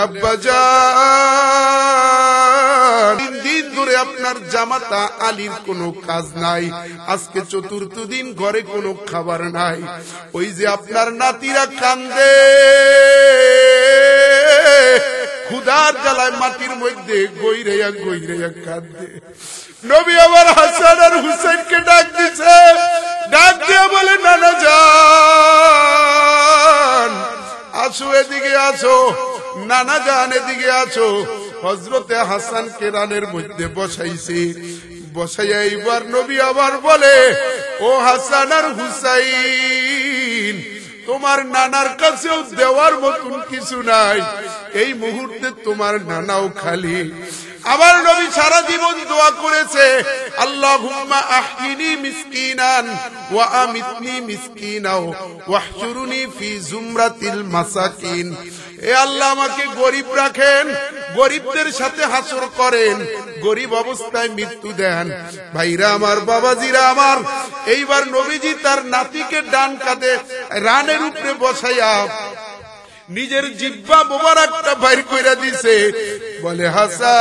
আব্বাজান, 3 দিন ধরে আপনার জামাতা আলীর কোনো কাজ নাই, আজকে 4র্থ দিন ঘরে কোনো খাবার নাই। ওই যে আপনার নাতিরা কান্দে, ক্ষুধার জ্বালায় মাটির মধ্যে গইরাইয়া গইরাইয়া কান্দে। নবী আবার হাসান আর হুসাইনকে ডাক দিছে, ডাক দিয়ে বলে নানা জান আসো, এদিকে আসো, নানা জান এদিকে আসো। হযরতে হাসানকে রানের মধ্যে বসাইছে, বসাইয়া এইবার নবী আবার বলে, ও হাসান আর হুসাইন, তোমার নানার কাছেও দেওয়ার মতন কিছু নাই, এই মুহূর্তে তোমার নানাও খালি। আমার নবী সারা জীবন দোয়া করেছে, আল্লাহুম্মা আহইনি মিসকিনান ওয়া আমিতনি মিসকিনাও ওয়াহশুরুনি ফি জুমরাতিল মাসাকিন। এ আল্লাহ আমাকে গরিব রাখেন, গরিবদের সাথে হাসর করেন, গরিব অবস্থায় মৃত্যু দেন। ভাইরা আমার, বাবাজিরা আমার, এইবার নবীজি তার নাতিকে ডান কাঁধে রানের উপরে বসাইয়া নিজের জিহ্বা মোবারকটা বাইর কইরা দিছে, বলে হাসান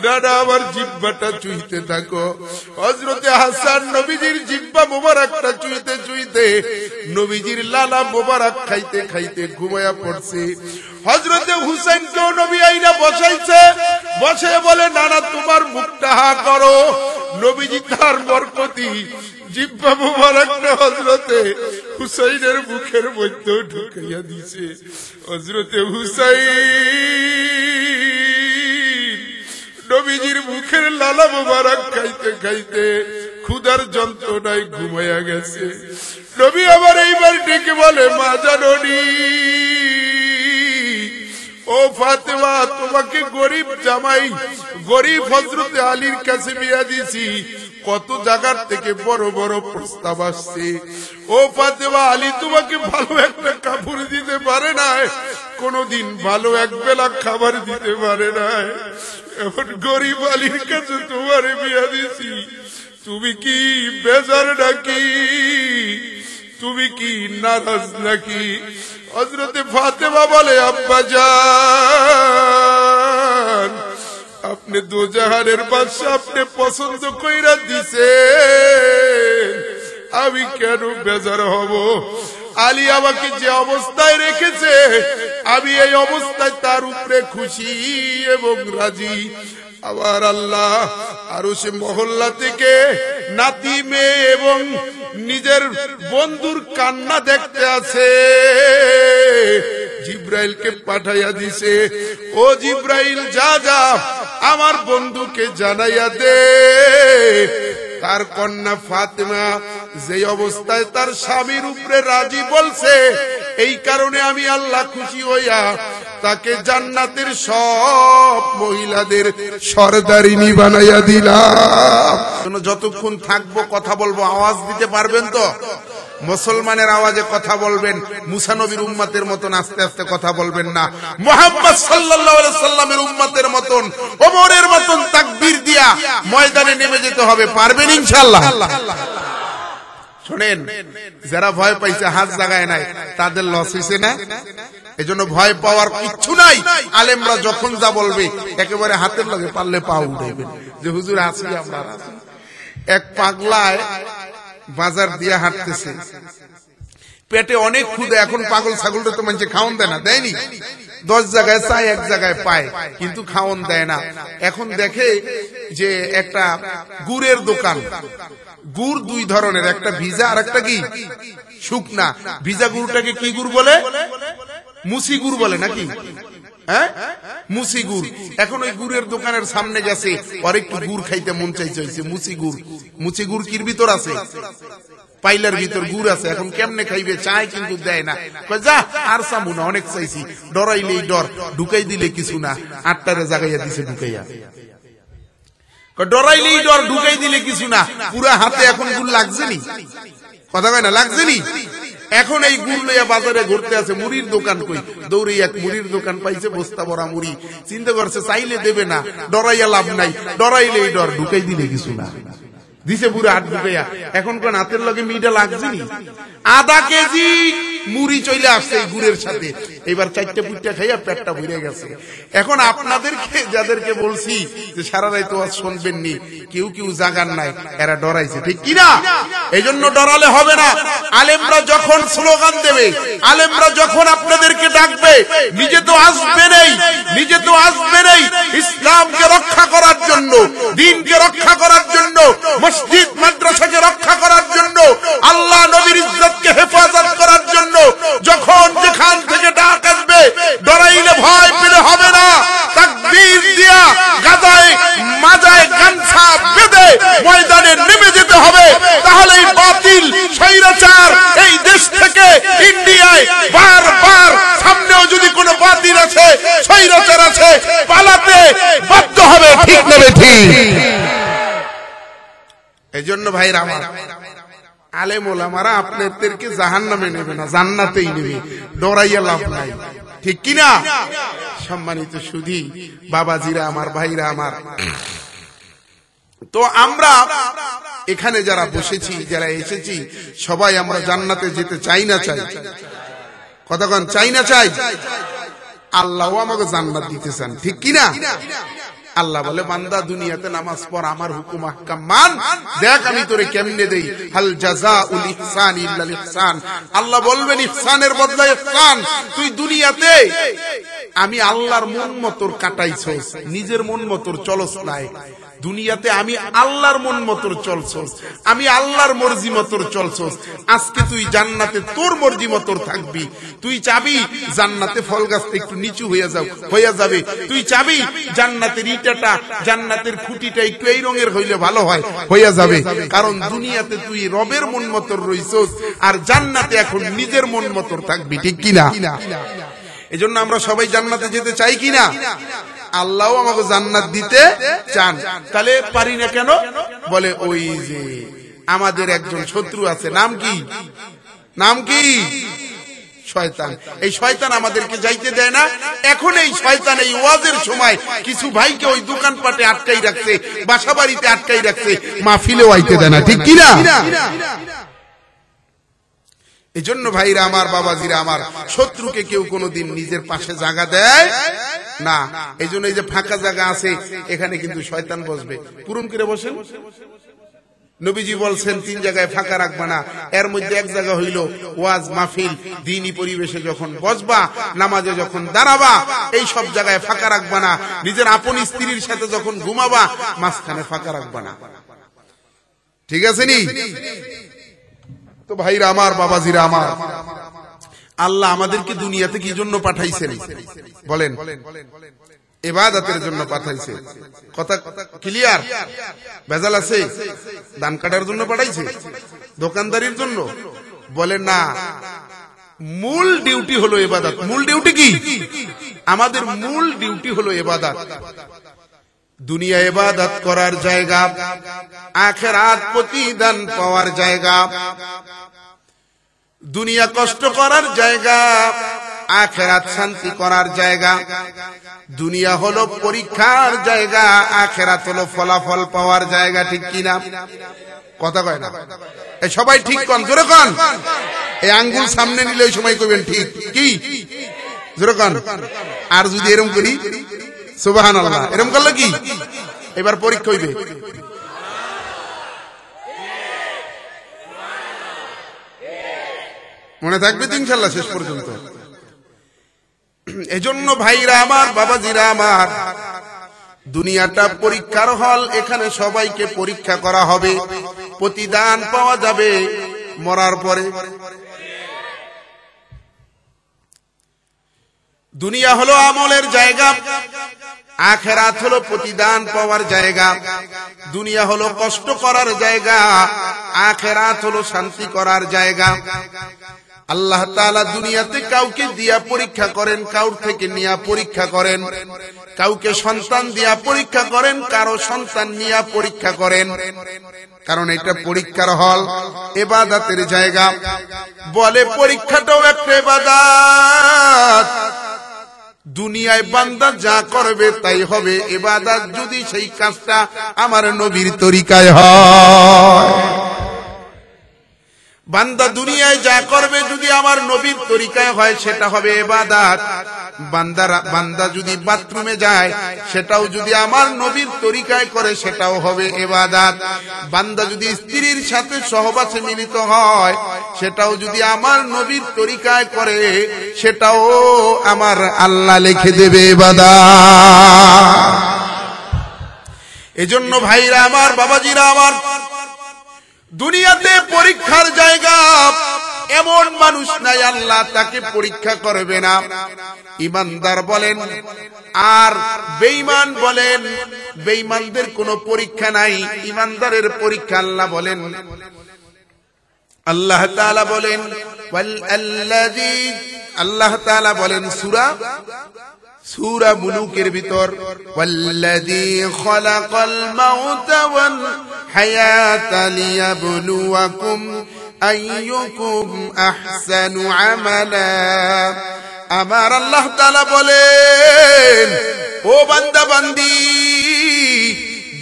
দাদা আমার জিহ্বাটা চুইতে থাকো। হযরতে হাসান নবীজির জিহ্বা মোবারকটা চুইতে চুইতে নবীজির লালা মোবারক খাইতে খাইতে ঘুমায়া পড়ছে। হযরতে হুসাইনকেও নবী আইনা বসাইছে, বসে বলে নানা তোমার মুখটা হা করো। নবীজি তার বরকতি জিহ্বা মুবারকটা হযরতে হুসাইনের মুখের মধ্যে ঢুকাইয়া দিছে। হযরতে হুসাইন নবীজির মুখের লালা মুবারক খাইতে খাইতে ক্ষুধার যন্ত্রণায় ঘুমাইয়া গেছে। নবী আবার এইবার ডেকে বলে, মা জাননী, ও ফাতেমা, তোমাকে গরিব জামাই, গরিব হযরতে আলীর কাছে বিয়া দিছি, কত জায়গার থেকে বড় বড় প্রস্তাব আসছে। ও ফাতেমা, আলী তোমাকে ভালো একটা কাপড় দিতে পারে নাই, কোনদিন ভালো একবেলা খাবার দিতে পারে নাই, এখন গরিব আলীর কাছে তোমারে বিয়া দিছি, তুমি কি বেজার নাকি, তুমি কি নারাজ নাকি? হযরতে ফাতেমা বলে, আব্বা জান, আপনি দোজাহানের বাদশা, আপনি পছন্দ কইরা দিছে, আমি কেন বেজার হব? আলী আমাকে যে অবস্থায় রেখেছে, আমি এই অবস্থায় তার উপরে খুশি এবং রাজি। আবার আল্লাহ আরো সে মহল্লা থেকে নাতি মেয়ে এবং নিজের বন্ধুর কান্না দেখতে আছে, জিব্রাইলকে পাঠাইয়া দিছে, ও জিব্রাইল যা যা আমার বন্ধুকে জানাইয়া দে, তার কন্যা ফাতেমা যে অবস্থায় তার স্বামীর উপরে রাজি বলছে, এই কারণে আমি আল্লাহ খুশি হইয়া তাকে জান্নাতের সব মহিলাদের সরদারিনী বানাইয়া দিলাম। যতক্ষণ থাকবো কথা বলবো, আওয়াজ দিতে পারবেন তো? মুসলমানের আওয়াজে কথা বলবেন, মুসা নবীর উম্মতের মতন আস্তে আস্তে কথা বলবেন না, মুহাম্মদ সাল্লাল্লাহু আলাইহি সাল্লামের উম্মতের মতন, ওমরের মতন তাকবীর দিয়া ময়দানে নেমে যেতে হবে। পারবেন ইনশাআল্লাহ? শুনেন, যারা ভয় পাইছে হাত জাগায় নাই, তাদের লস হইছে না? এজন্য ভয় পাওয়ার কিচ্ছু নাই। আলেমরা যখন যা বলবে একেবারে হাতের লগে পারলে পা উঠাইবেন, যে হুজুর আছি আমরা আছি। এক পাগলায় বাজার দিয়ে হাঁটতেছে, পেটে অনেক ক্ষুধা, এখন পাগল ছাগলটা তো মানুষে খাওয়ান দেয় না, দেয়নি? 10 জায়গায় চায়, 1 জায়গায় পায়, কিন্তু খাওয়ান দেয় না। এখন দেখে যে একটা গুড়ের দোকান, গুড় 2 ধরনের, একটা ভিজা আর একটা কি শুকনা। ভিজা গুড়টাকে কি গুড় বলে? মুসি গুড় বলে নাকি? হ্যাঁ, মুসি গুড়। এখন ওই গুড়ের দোকানের সামনে গেছে, আর একটু গুড় খাইতে মন চাইছে, মুসি গুড়। মুসি গুড় কির ভিতর আছে? পাইলার ভিতর গুড় আছে। এখন কেমনে খাইবে? চায় কিন্তু দেয় না, যা আর চামু না, অনেক চাইছি, ডরাইলেই ডর, ঢুকাই দিলে কিছু না। 8টারে জাগাইয়া দিছে ঢুকাইয়া, ডরাইলেই ডর, ঢুকাই দিলে কিছু না। পুরা হাতে এখন গুড় লাগছে নি, কথা কয় না, লাগছে নি? এখন এই গুড় লইয়া বাজারে ঘুরতে আছে, মুড়ির দোকান কই, দৌড়ে এক মুড়ির দোকান পাইছে, বস্তা ভরা মুড়ি, চিন্তা করছে চাইলে দেবে না, ডরাইয়া লাভ নাই, ডরাইলেই ডর, ঢুকাই দিলে কিছু না, দিছে পুরো হাত ঢুকাইয়া। এখন কোন হাতের লগে মিটা লাগছে নি? আধা কেজি মুড়ি চলে আসছে এই গুড়ের সাথে, এবার 4টা পুটটা খাইয়া পেটটা ভরে গেছে। এখন আপনাদেরকে যাদেরকে বলছি যে সারা রাত ওয়াজ শুনবেন নি, কেউ কেউ জাগান নাই, এরা ডরাইছে, ঠিক কিনা? এই জন্য ডরালে হবে না। আলেমরা যখন স্লোগান দেবে, আলেমরা যখন আপনাদেরকে ডাকবে, নিজে তো আসবেনই, নিজে তো আসবেনই ইসলামকে রক্ষা করার জন্য, দ্বীনকে রক্ষা করার জন্য, মসজিদ মাদ্রাসাকে রক্ষা করার জন্য, আল্লাহ নবীর ইজ্জতকে হেফাজত করার জন্য। যখন যেখান থেকে ডাক আসবে, ডরাইলে ভয় পেলে হবে না। তাকবীর দিয়া গাদায় মাজায় গামছা বেঁধে ময়দানে নেমে যেতে হবে। তাহলেই বাতিল স্বৈরাচার এই দেশ থেকে ইন্ডিয়ায় বারবার, সামনেও যদি কোনো বাতিল আছে, স্বৈরাচার আছে, পালাতে বাধ্য হবে, ঠিক নেবে ঠিক। এই জন্য ভাইরা আমার, আলেম ওলামারা আপনাদেরকে জাহান্নামে নেবে না, জান্নাতেই নেবে, ডরাইয়া লাভ নাই, ঠিক কিনা? সম্মানিত সুধী বাবাজিরা আমার, ভাইরা আমার, তো আমরা এখানে যারা বসেছি, যারা এসেছি, সবাই আমরা জান্নাতে যেতে চাই না চাই? কতক্ষণ চাই না চাই? আল্লাহ আমাকে জান্নাত দিতে চান, ঠিক কিনা? আল্লাহ বলে, বান্দা দুনিয়াতে নামাজ পড়, আমার হুকুম আহকাম মান, দেখ আমি তোরে কেমনে দেই। হাল জাযাউল ইহসান ইল্লাল ইহসান। আল্লাহ বলবেন ইহসানের বদলা ইহসান। তুই দুনিয়াতে আমি আল্লাহর মন মতর কাটাইছস, নিজের মন মতর চলস নাই। দুনিয়াতে আমি আল্লাহর মন মতর চলছস, আমি আল্লাহর মর্জি মতর চলছস। আজকে তুই জান্নাতে তোর মর্জি মতর থাকবি। তুই চাবি জান্নাতে ফল গাছটা একটু নিচু হয়ে যাবে। তুই চাবি জান্নাতের ইটাটা, জান্নাতের খুঁটিটা একটু এই রঙের হইলে ভালো হয়, হয়ে যাবে। কারণ দুনিয়াতে তুই রবের মন মতর রইছস, আর জান্নাতে এখন নিজের মন মতর থাকবি, ঠিক কিনা? এজন্য আমরা সবাই জান্নাতে যেতে চাই কিনা? আল্লাহ আমাকে জান্নাত দিতে চান। তাহলে পারি না কেন? বলে ওই যে আমাদের একজন শত্রু আছে, নাম কি? নাম কি? শয়তান। এই শয়তান আমাদেরকে যাইতে দেয় না। এখন এই শয়তান এই ওয়াজের সময় কিছু ভাইকে ওই দোকানপাটে আটকাই রাখছে, বাসা বাড়িতে আটকাই রাখছে, মাহফিলেও আইতে দেয় না, ঠিক কিনা? এই জন্য ভাইরা আমার, বাবাজিরা আমার, শত্রুকে কেউ কোনোদিন নিজের পাশে জায়গা দেয় না। এই জন্য এই যে ফাঁকা জায়গা আছে, এখানে কিন্তু শয়তান বসবে। পূরণ করে বসেন। নবীজি বলছেন 3 জায়গায় ফাঁকা রাখবা না। এর মধ্যে এক জায়গা হইল ওয়াজ মাহফিল, দ্বীনি পরিবেশে যখন বসবা, নামাজে যখন দাঁড়াবা, এই সব জায়গায় ফাঁকা রাখবা না। নিজের আপন স্ত্রীর সাথে যখন ঘুমাবা, মাঝখানে ফাঁকা রাখবা না, ঠিক আছে নি? তো ভাইরা আমার, বাবাজিরা আমার, আল্লাহ আমাদেরকে দুনিয়াতে কি জন্য পাঠাইছেন বলেন? ইবাদতের জন্য পাঠাইছে। কথা ক্লিয়ার? ভেজাল আছে? দান কাটার জন্য পাঠাইছে? দোকানদারির জন্য? বলেন না, মূল ডিউটি হলো ইবাদত। মূল ডিউটি কি? আমাদের মূল ডিউটি হলো ইবাদত। দুনিয়া ইবাদত করার জায়গা, আখিরাত প্রতিদান পাওয়ার জায়গা। দুনিয়া কষ্ট করার জায়গা, আখিরাত শান্তি করার জায়গা। দুনিয়া হলো পরীক্ষার জায়গা, আখিরাত হলো ফলাফল পাওয়ার জায়গা, ঠিক কিনা? কথা কয় না? এই সবাই ঠিক কন, জোরে কন। এই আঙ্গুল সামনে নিলে ওই সময় কইবেন ঠিক কি, জোরে কন। আর যদি এরকম করি, সুবহানাল্লাহ, এরকম করলে কি? এবার পরীক্ষা হইবে। মনে থাকবে তো ইনশাআল্লাহ শেষ পর্যন্ত। এজন্য ভাইরা আমার, বাবাজিরা আমার, দুনিয়াটা পরীক্ষার হল। এখানে সবাইকে পরীক্ষা করা হবে, প্রতিদান পাওয়া যাবে মরার পরে। দুনিয়া হলো আমলের জায়গা, আখিরাত হলো প্রতিদান পাওয়ার জায়গা। দুনিয়া হলো কষ্ট করার জায়গা, আখিরাত হলো শান্তি করার জায়গা। আল্লাহ তাআলা দুনিয়াতে কাউকে দিয়া পরীক্ষা করেন, কাউর থেকে নিয়া পরীক্ষা করেন। কাউকে সন্তান দিয়া পরীক্ষা করেন, কারো সন্তান নিয়া পরীক্ষা করেন। কারণ এটা পরীক্ষার হল, ইবাদতের জায়গা। বলে পরীক্ষাটাও একটা ইবাদত। দুনিয়ায় বান্দা যা করবে তাই হবে ইবাদত, যদি সেই কাজটা আমার নবীর তরিকায় হয়। বান্দা দুনিয়ায় যা করবে যদি আমার নবীর তরিকায় হয় সেটা হবে ইবাদত। বান্দা যদি বাথরুমে যায় সেটাও যদি আমার নবীর তরিকায় করে সেটাও হবে ইবাদত। বান্দা যদি স্ত্রীর সাথে সহবাসে মিলিত হয় সেটাও যদি আমার নবীর তরিকায় করে সেটাও আমার আল্লাহ লিখে দেবে ইবাদত। এজন্য ভাইরা আমার, বাবাজিরা আমার, দুনিয়াতে পরীক্ষার জায়গা এমন মানুষ নাই আল্লাহ তাকে পরীক্ষা করবে না। ঈমানদার বলেন আর বেঈমান বলেন, বেঈমানদের কোনো পরীক্ষা নাই, ঈমানদারের পরীক্ষা আল্লাহ বলেন। আল্লাহ তাআলা বলেন আল্লাহ তাআলা বলেন সূরা মুলুকের ভিতর, ওয়াল্লাযী খালাকাল মাউতা ওয়াল হায়াতা লিয়াবলুয়াকুম আইয়ুকুম আহসানু আমালা। আমার আল্লাহ তাআলা বলেন, ও বান্দা বান্দি,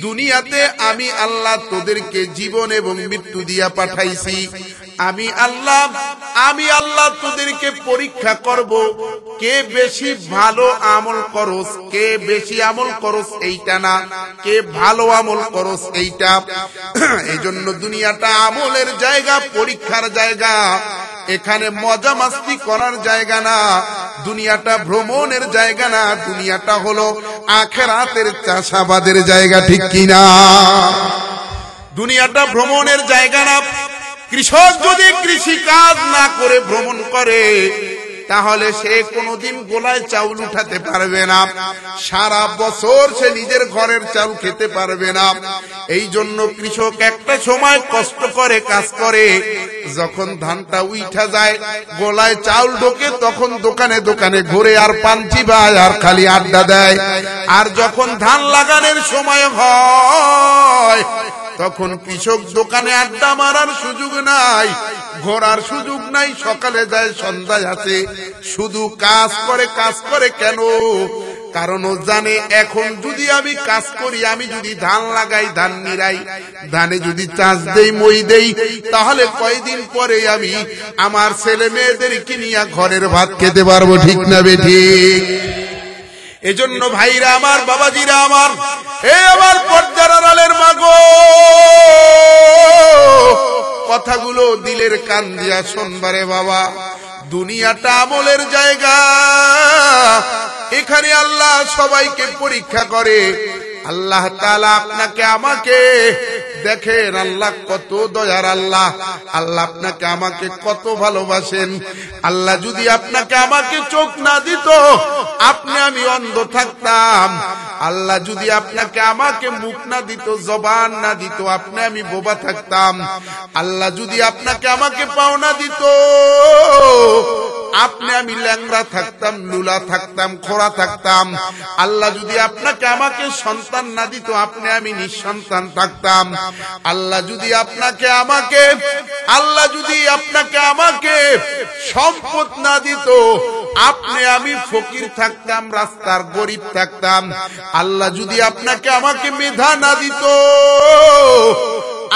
দুনিয়াতে আমি আল্লাহ তোদেরকে জীবন এবং মৃত্যু দিয়া পাঠাইছি। আমি আল্লাহ তোদেরকে পরীক্ষা করব, কে বেশি ভালো আমল করস, কে বেশি আমল করস এইটা না, কে ভালো আমল করস এইটা। এই জন্য দুনিয়াটা আমলের জায়গা, পরীক্ষার জায়গা। এখানে মজা মাস্তি করার জায়গা না, দুনিয়াটা ভ্রমণের জায়গা না, দুনিয়াটা হলো আখিরাতের চাষাবাদের জায়গা, ঠিক কিনা? দুনিয়াটা ভ্রমণের জায়গা না। কৃষক যদি কৃষি কাজ না করে ভ্রমণ করে তাহলে সে কোনোদিন গোলায় চাউল উঠাতে পারবে না, সারা বছর সে নিজের ঘরের চাউল খেতে পারবে না। এই জন্য কৃষক একটা সময় কষ্ট করে কাজ করে, যখন ধানটা উঠা যায়, গোলায় চাউল ঢোকে, তখন দোকানে দোকানে ঘুরে আর পান চিবায় আর খালি আড্ডা দেয়। আর যখন ধান লাগানোর সময় হয় তখন কৃষক দোকানে আড্ডা মারার সুযোগ নাই, ঘোরার সুযোগ নাই, সকালে যায় সন্ধ্যায় আসে, শুধু কাজ করে। কেন? কারণ ও জানে এখন যদি আমি কাজ করি, আমি যদি ধান লাগাই, ধান নিরাই, ধানে যদি চাষ দেই, মই দেই, তাহলে কয়দিন পরে আমি আমার ছেলে মেয়েদেরকে নিয়ে ঘরের ভাত খেতে পারবো, ঠিক না বেঠিক? এজন্য ভাইরা আমার, বাবাজিরা আমার, এ আমার পর্দার আড়ালের মাগো, কথাগুলো দিলের কান দিয়া শুনবারে বাবা। দুনিয়াটা আমলের জায়গা, এখানে আল্লাহ সবাইকে পরীক্ষা করে। আল্লাহ তাআলা আপনাকে আমাকে দেখেন, আল্লাহ কত দয়ার আল্লাহ, আল্লাহ আপনাকে আমাকে কত ভালোবাসেন। আল্লাহ যদি আপনাকে আমাকে চোখ না দিত, আপনি আমি অন্ধ থাকতাম। আল্লাহ যদি আপনাকে আমাকে মুখ না দিত, জবান না দিত, আপনি আমি বোবা থাকতাম। আল্লাহ যদি আপনাকে আমাকে পাও না দিত, আপনি আমি ল্যাংড়া থাকতাম, লুলা থাকতাম, খোড়া থাকতাম। আল্লাহ যদি আপনাকে আমাকে সন্তান না দিত, আপনি আমি নিঃসন্তান থাকতাম। আল্লাহ যদি আপনাকে আমাকে সম্পদ না দিত, আপনি আমি ফকির থাকতাম, রাস্তার গরিব থাকতাম। আল্লাহ যদি আপনাকে আমাকে মেধা না দিত,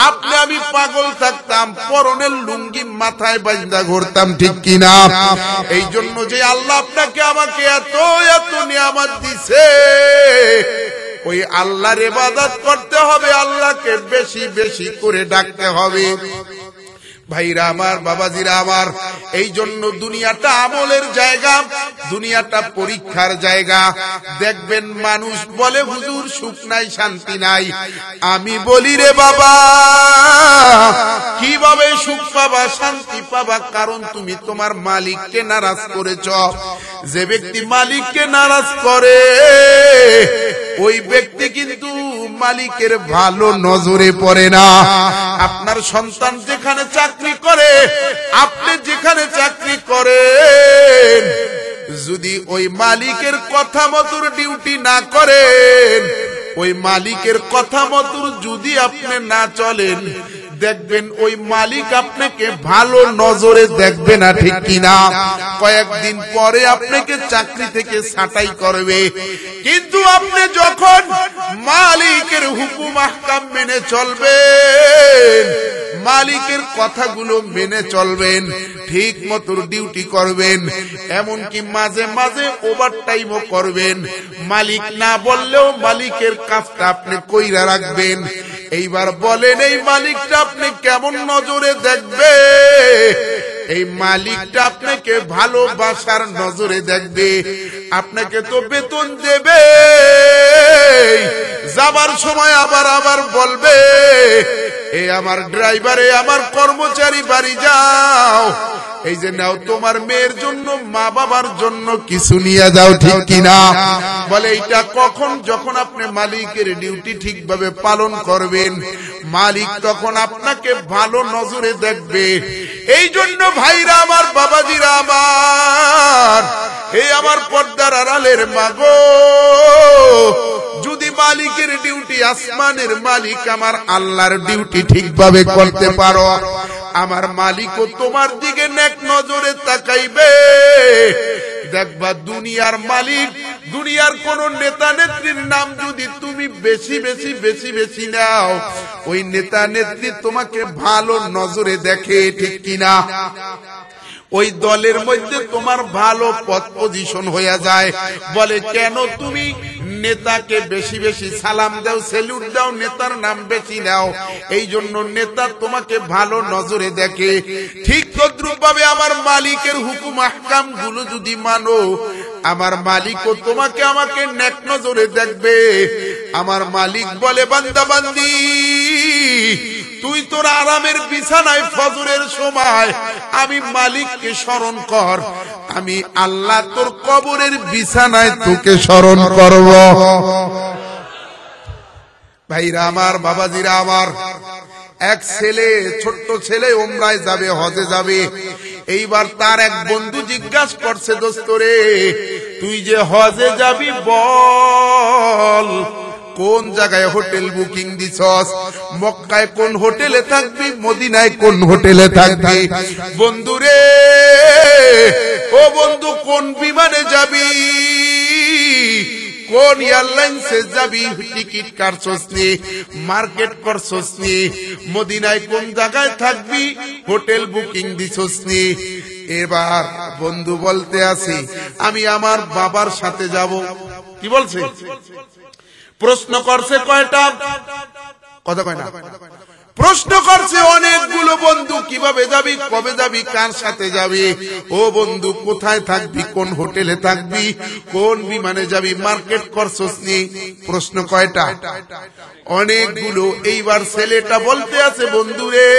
আপনি আমি পাগল থাকতাম, পরনের লুঙ্গি মাথায় বাঁধা ঘুরতাম, ঠিক কিনা? এই জন্য যে আল্লাহ আপনাকে আমাকে এত এত নিয়ামত দিছে, ওই আল্লাহর ইবাদত করতে হবে, আল্লাহকে বেশি বেশি করে ডাকতে হবে। ভাইরা আমার, বাবাজিরা আমার, এই জন্য দুনিয়াটা আমলের জায়গা, দুনিয়াটা পরীক্ষার জায়গা। দেখবেন মানুষ বলে হুজুর সুখ নাই, শান্তি নাই। আমি বলি রে বাবা, কিভাবে সুখ পাবা, শান্তি পাবা? কারণ তুমি তোমার মালিককে নারাজ করেছ। যে ব্যক্তি মালিককে নারাজ করে, ওই ব্যক্তি কিন্তু মালিকের ভালো নজরে পড়ে না। আপনার সন্তান যেখানে চাকরি করে, আপনি যেখানে চাকরি করেন, যদি ওই মালিকের কথা মতো ডিউটি না করেন, ওই মালিকের কথা মতো যদি আপনি না চলেন, দেখবেন ওই মালিক আপনাকে ভালো নজরে দেখবে না, ঠিক কিনা? কয়েকদিন পরে আপনাকে চাকরি থেকে ছাঁটাই করবে। কিন্তু আপনি যখন মালিকের হুকুম আহকাম মেনে চলবেন, মালিকের কথাগুলো মেনে চলবেন, ঠিক মতো ডিউটি করবেন, এমনকি মাঝে মাঝে ওভারটাইমও করবেন। মালিক না বললেও মালিকের কাজটা আপনি কইরা রাখবেন। এইবার বলেন, এই মালিকটা আপনি কেমন নজরে দেখবে? এই মালিকটা আপনাকে ভালোবাসার নজরে দেখবে। আপনাকে তো বেতন দেবে, যাবার সময় আবার আবার বলবে, এ আমার ড্রাইভার, এ আমার কর্মচারী, বাড়ি যাও, এই যে নাও তোমার মেয়ের জন্য, মা বাবার জন্য কিছু নিয়ে যাও, ঠিক কিনা? বলে এইটা কখন? যখন আপনি মালিকের ডিউটি ঠিকভাবে পালন করবেন, মালিক তখন আপনাকে ভালো নজরে দেখবে। এই জন্য ভাইরা আমার, বাবাজিরা আমার, এই আমার পর্দার আড়ালের মাগো, যদি মালিকের ডিউটি, আসমানের মালিক আমার আল্লাহর ডিউটি ঠিকভাবে করতে পারো, আমার মালিকও তোমার দিকে নেক নজরে তাকাইবে। দেখবা দুনিয়ার মালিক, দুনিয়ার কোন নেতা নেত্রীর নাম যদি তুমি বেশি বেশি বেশি বেশি নাও, ওই নেতা নেত্রী তোমাকে ভালো নজরে দেখে, ঠিক কিনা? ওই দলের মধ্যে তোমার ভালো পদ পজিশন হয়ে যায়। বলে কেন তুমি নেতাকে বেশি বেশি সালাম দাও, স্যালুট দাও, নেতার নাম বেশি নাও? এই জন্য নেতা তোমাকে ভালো নজরে দেখে। ঠিক তদ্রূপ ভাবে আমার মালিকের হুকুম আহকাম গুলো যদি মানো, আমার মালিকও তোমাকে আমাকে নেক নজরে দেখবে। আমার মালিক বলে, বান্দা বান্দি, তুই তোর আরামের বিছানায় ফজরের সময় আমি মালিককে স্মরণ কর, আমি আল্লাহ তোর কবরের বিছানায় তোকে স্মরণ করব। ভাইরা আমার, বাবাজিরা আমার, এক ছেলে, ছোট্ট ছেলে উমরায় যাবে, হজে যাবে। এইবার তার এক বন্ধু জিজ্ঞাসা করছে, দোস্ত রে, তুই যে হজে যাবি, বল কোন জায়গায় হোটেল বুকিং দিছস? মক্কায় কোন হোটেলে থাকবি, মদিনায় কোন হোটেলে থাকবি? বন্ধু রে, ও বন্ধু, কোন বিমানে যাবি, কোন এয়ারলাইন্সে যাবি, টিকিট কাটছস নি, মার্কেট করছস নি? মদিনায় কোন জায়গায় থাকবি, হোটেল বুকিং দিছস নি? এবার বন্ধু বলতে আছে, আমি আমার বাবার সাথে যাব। কি বলছে? প্রশ্ন করছে কয়টা? কথা কয় না, প্রশ্ন করছে অনেকগুলো। বন্ধু, কিভাবে যাবি, কবে যাবি, কার সাথে যাবি? ও বন্ধু, কোথায় থাকবি, কোন হোটেলে থাকবি, কোন বিমানে যাবি, মার্কেট করছস নি? প্রশ্ন কয়টা? অনেকগুলো। এইবার ছেলেটা বলতে আছে, বন্ধু রে,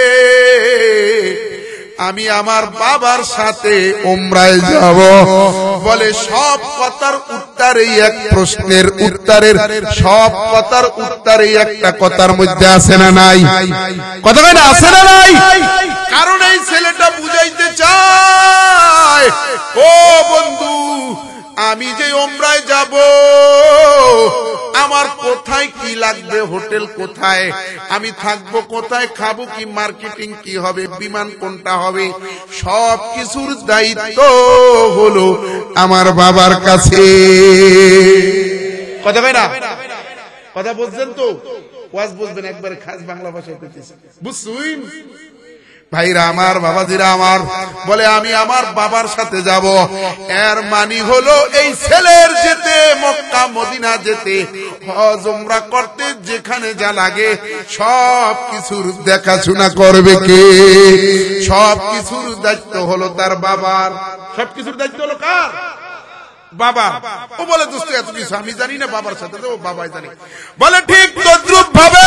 আমি আমার বাবার সাথে উমরায় যাব। বলে সব কথার উত্তর এই এক প্রশ্নের উত্তরের, সব কথার উত্তর এই একটা কথার মধ্যে আছে না নাই? কথা কয় না, আছে না নাই? কারণ এই ছেলেটা বুঝাইতে চায়, ও বন্ধু, আমি যে উমরায় যাব, আমার কোথায় কি লাগবে, হোটেল কোথায়, আমি থাকবো কোথায়, খাবো কি, মার্কেটিং কি হবে, বিমান কোনটা হবে, সব কিছুর দায়িত্ব হলো আমার বাবার কাছে। কথা কয় না? কথা বুঝছেন তো? ওয়াজ বুঝবেন, একবার খাস বাংলা ভাষায় কইতেছি, বুঝছুন? ভাইরা আমার, বাবাজিরা আমার, বলে আমি আমার বাবার সাথে যাব। এর মানে হলো এই ছেলের যেতে, মক্কা মদিনা যেতে, হজ উমরা করতে, যেখানে যা লাগে সব কিছুর দেখাশোনা করবে কে? সব কিছুর দায়িত্ব হলো তার বাবার। সব কিছুর দায়িত্ব হলো কার? বাবা। ও বলে, দোস্ত এত কিছু আমি জানি না, বাবার সাথে তো বাবাই জানি। বলে ঠিক তদ্রূপ ভাবে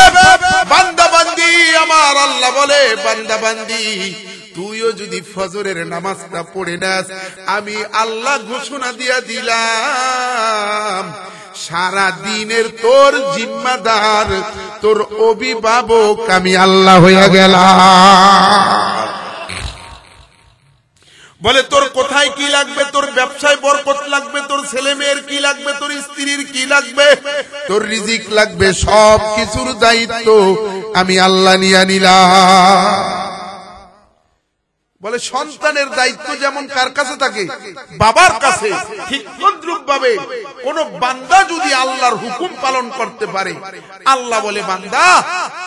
বান্দা বান্দি আমার আল্লাহ বলে, বান্দা বান্দি, তুইও যদি ফজরের নামাজটা পড়ে নাস, আমি আল্লাহ ঘোষণা দিয়া দিলাম, সারা দিনের তোর জিম্মাদার, তোর অভিভাবক আমি আল্লাহ হইয়া গেলাম। বলে তোর কোথায় কি লাগবে, তোর ব্যবসায় বরকত লাগবে, তোর ছেলে মেয়ের কি লাগবে, তোর স্ত্রীর কি লাগবে, তোর রিজিক লাগবে, সব কিছুর দায়িত্ব আমি আল্লাহ নিয়ে নিলাম। বলে সন্তানের দায়িত্ব যেমন কার কাছে থাকে, বাবার কাছে, ঠিক তদ্রূপ ভাবে কোন বান্দা যদি আল্লাহর হুকুম পালন করতে পারে, আল্লাহ বলে বান্দা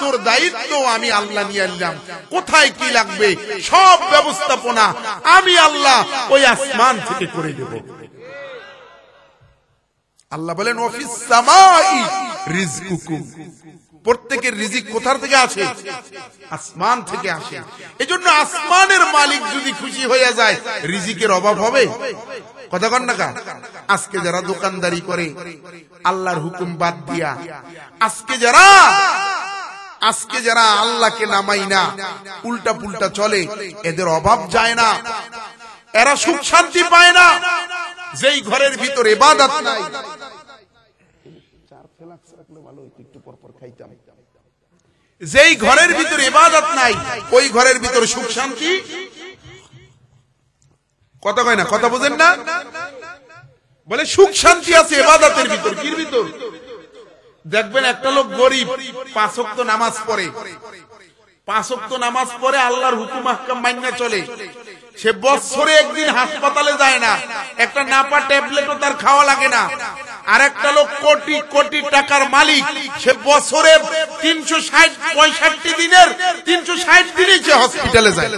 তোর দায়িত্ব আমি আল্লাহ নিয়ে এলাম, কোথায় কি লাগবে সব ব্যবস্থাপনা আমি আল্লাহ ওই আসমান থেকে করে দেব। আল্লাহ বলেন ওয়াফিস সামাই রিজকুকুম, প্রত্যেকের রিজিক কোথা থেকে আসে? আসমান থেকে আসে। এজন্য আসমানের মালিক যদি খুশি হয়ে যায় রিজিকের অভাব হবে? কথা কন না কা? আজকে যারা দোকানদারি করে আল্লাহর হুকুম বাদ দিয়া, আজকে যারা আল্লাহকে নামাই না, উল্টা পুল্টা চলে, এদের অভাব যায় না, এরা সুখ শান্তি পায় না। যেই ঘরের ভিতরে ইবাদত নাই, যেই ঘরের ভিতরে ইবাদত নাই, ওই ঘরের ভিতরে সুখ শান্তি কথা কয় না, কথা বোঝেন না? বলে সুখ শান্তি আছে ইবাদতের ভিতর। কির ভিতর? দেখবেন একটা লোক গরিব, 5 ওয়াক্ত নামাজ পড়ে, 5 ওয়াক্ত নামাজ পড়ে, আল্লাহর হুকুম আহকাম মাইনা চলে, সে বছরে একদিন হাসপাতালে যায় না, একটা নাপা ট্যাবলেটও তার খাওয়া লাগে না। আর একটা লোক কোটি কোটি টাকার মালিক, সে বছরে 365 দিনের 360 দিনই সে হসপিটালে যায়।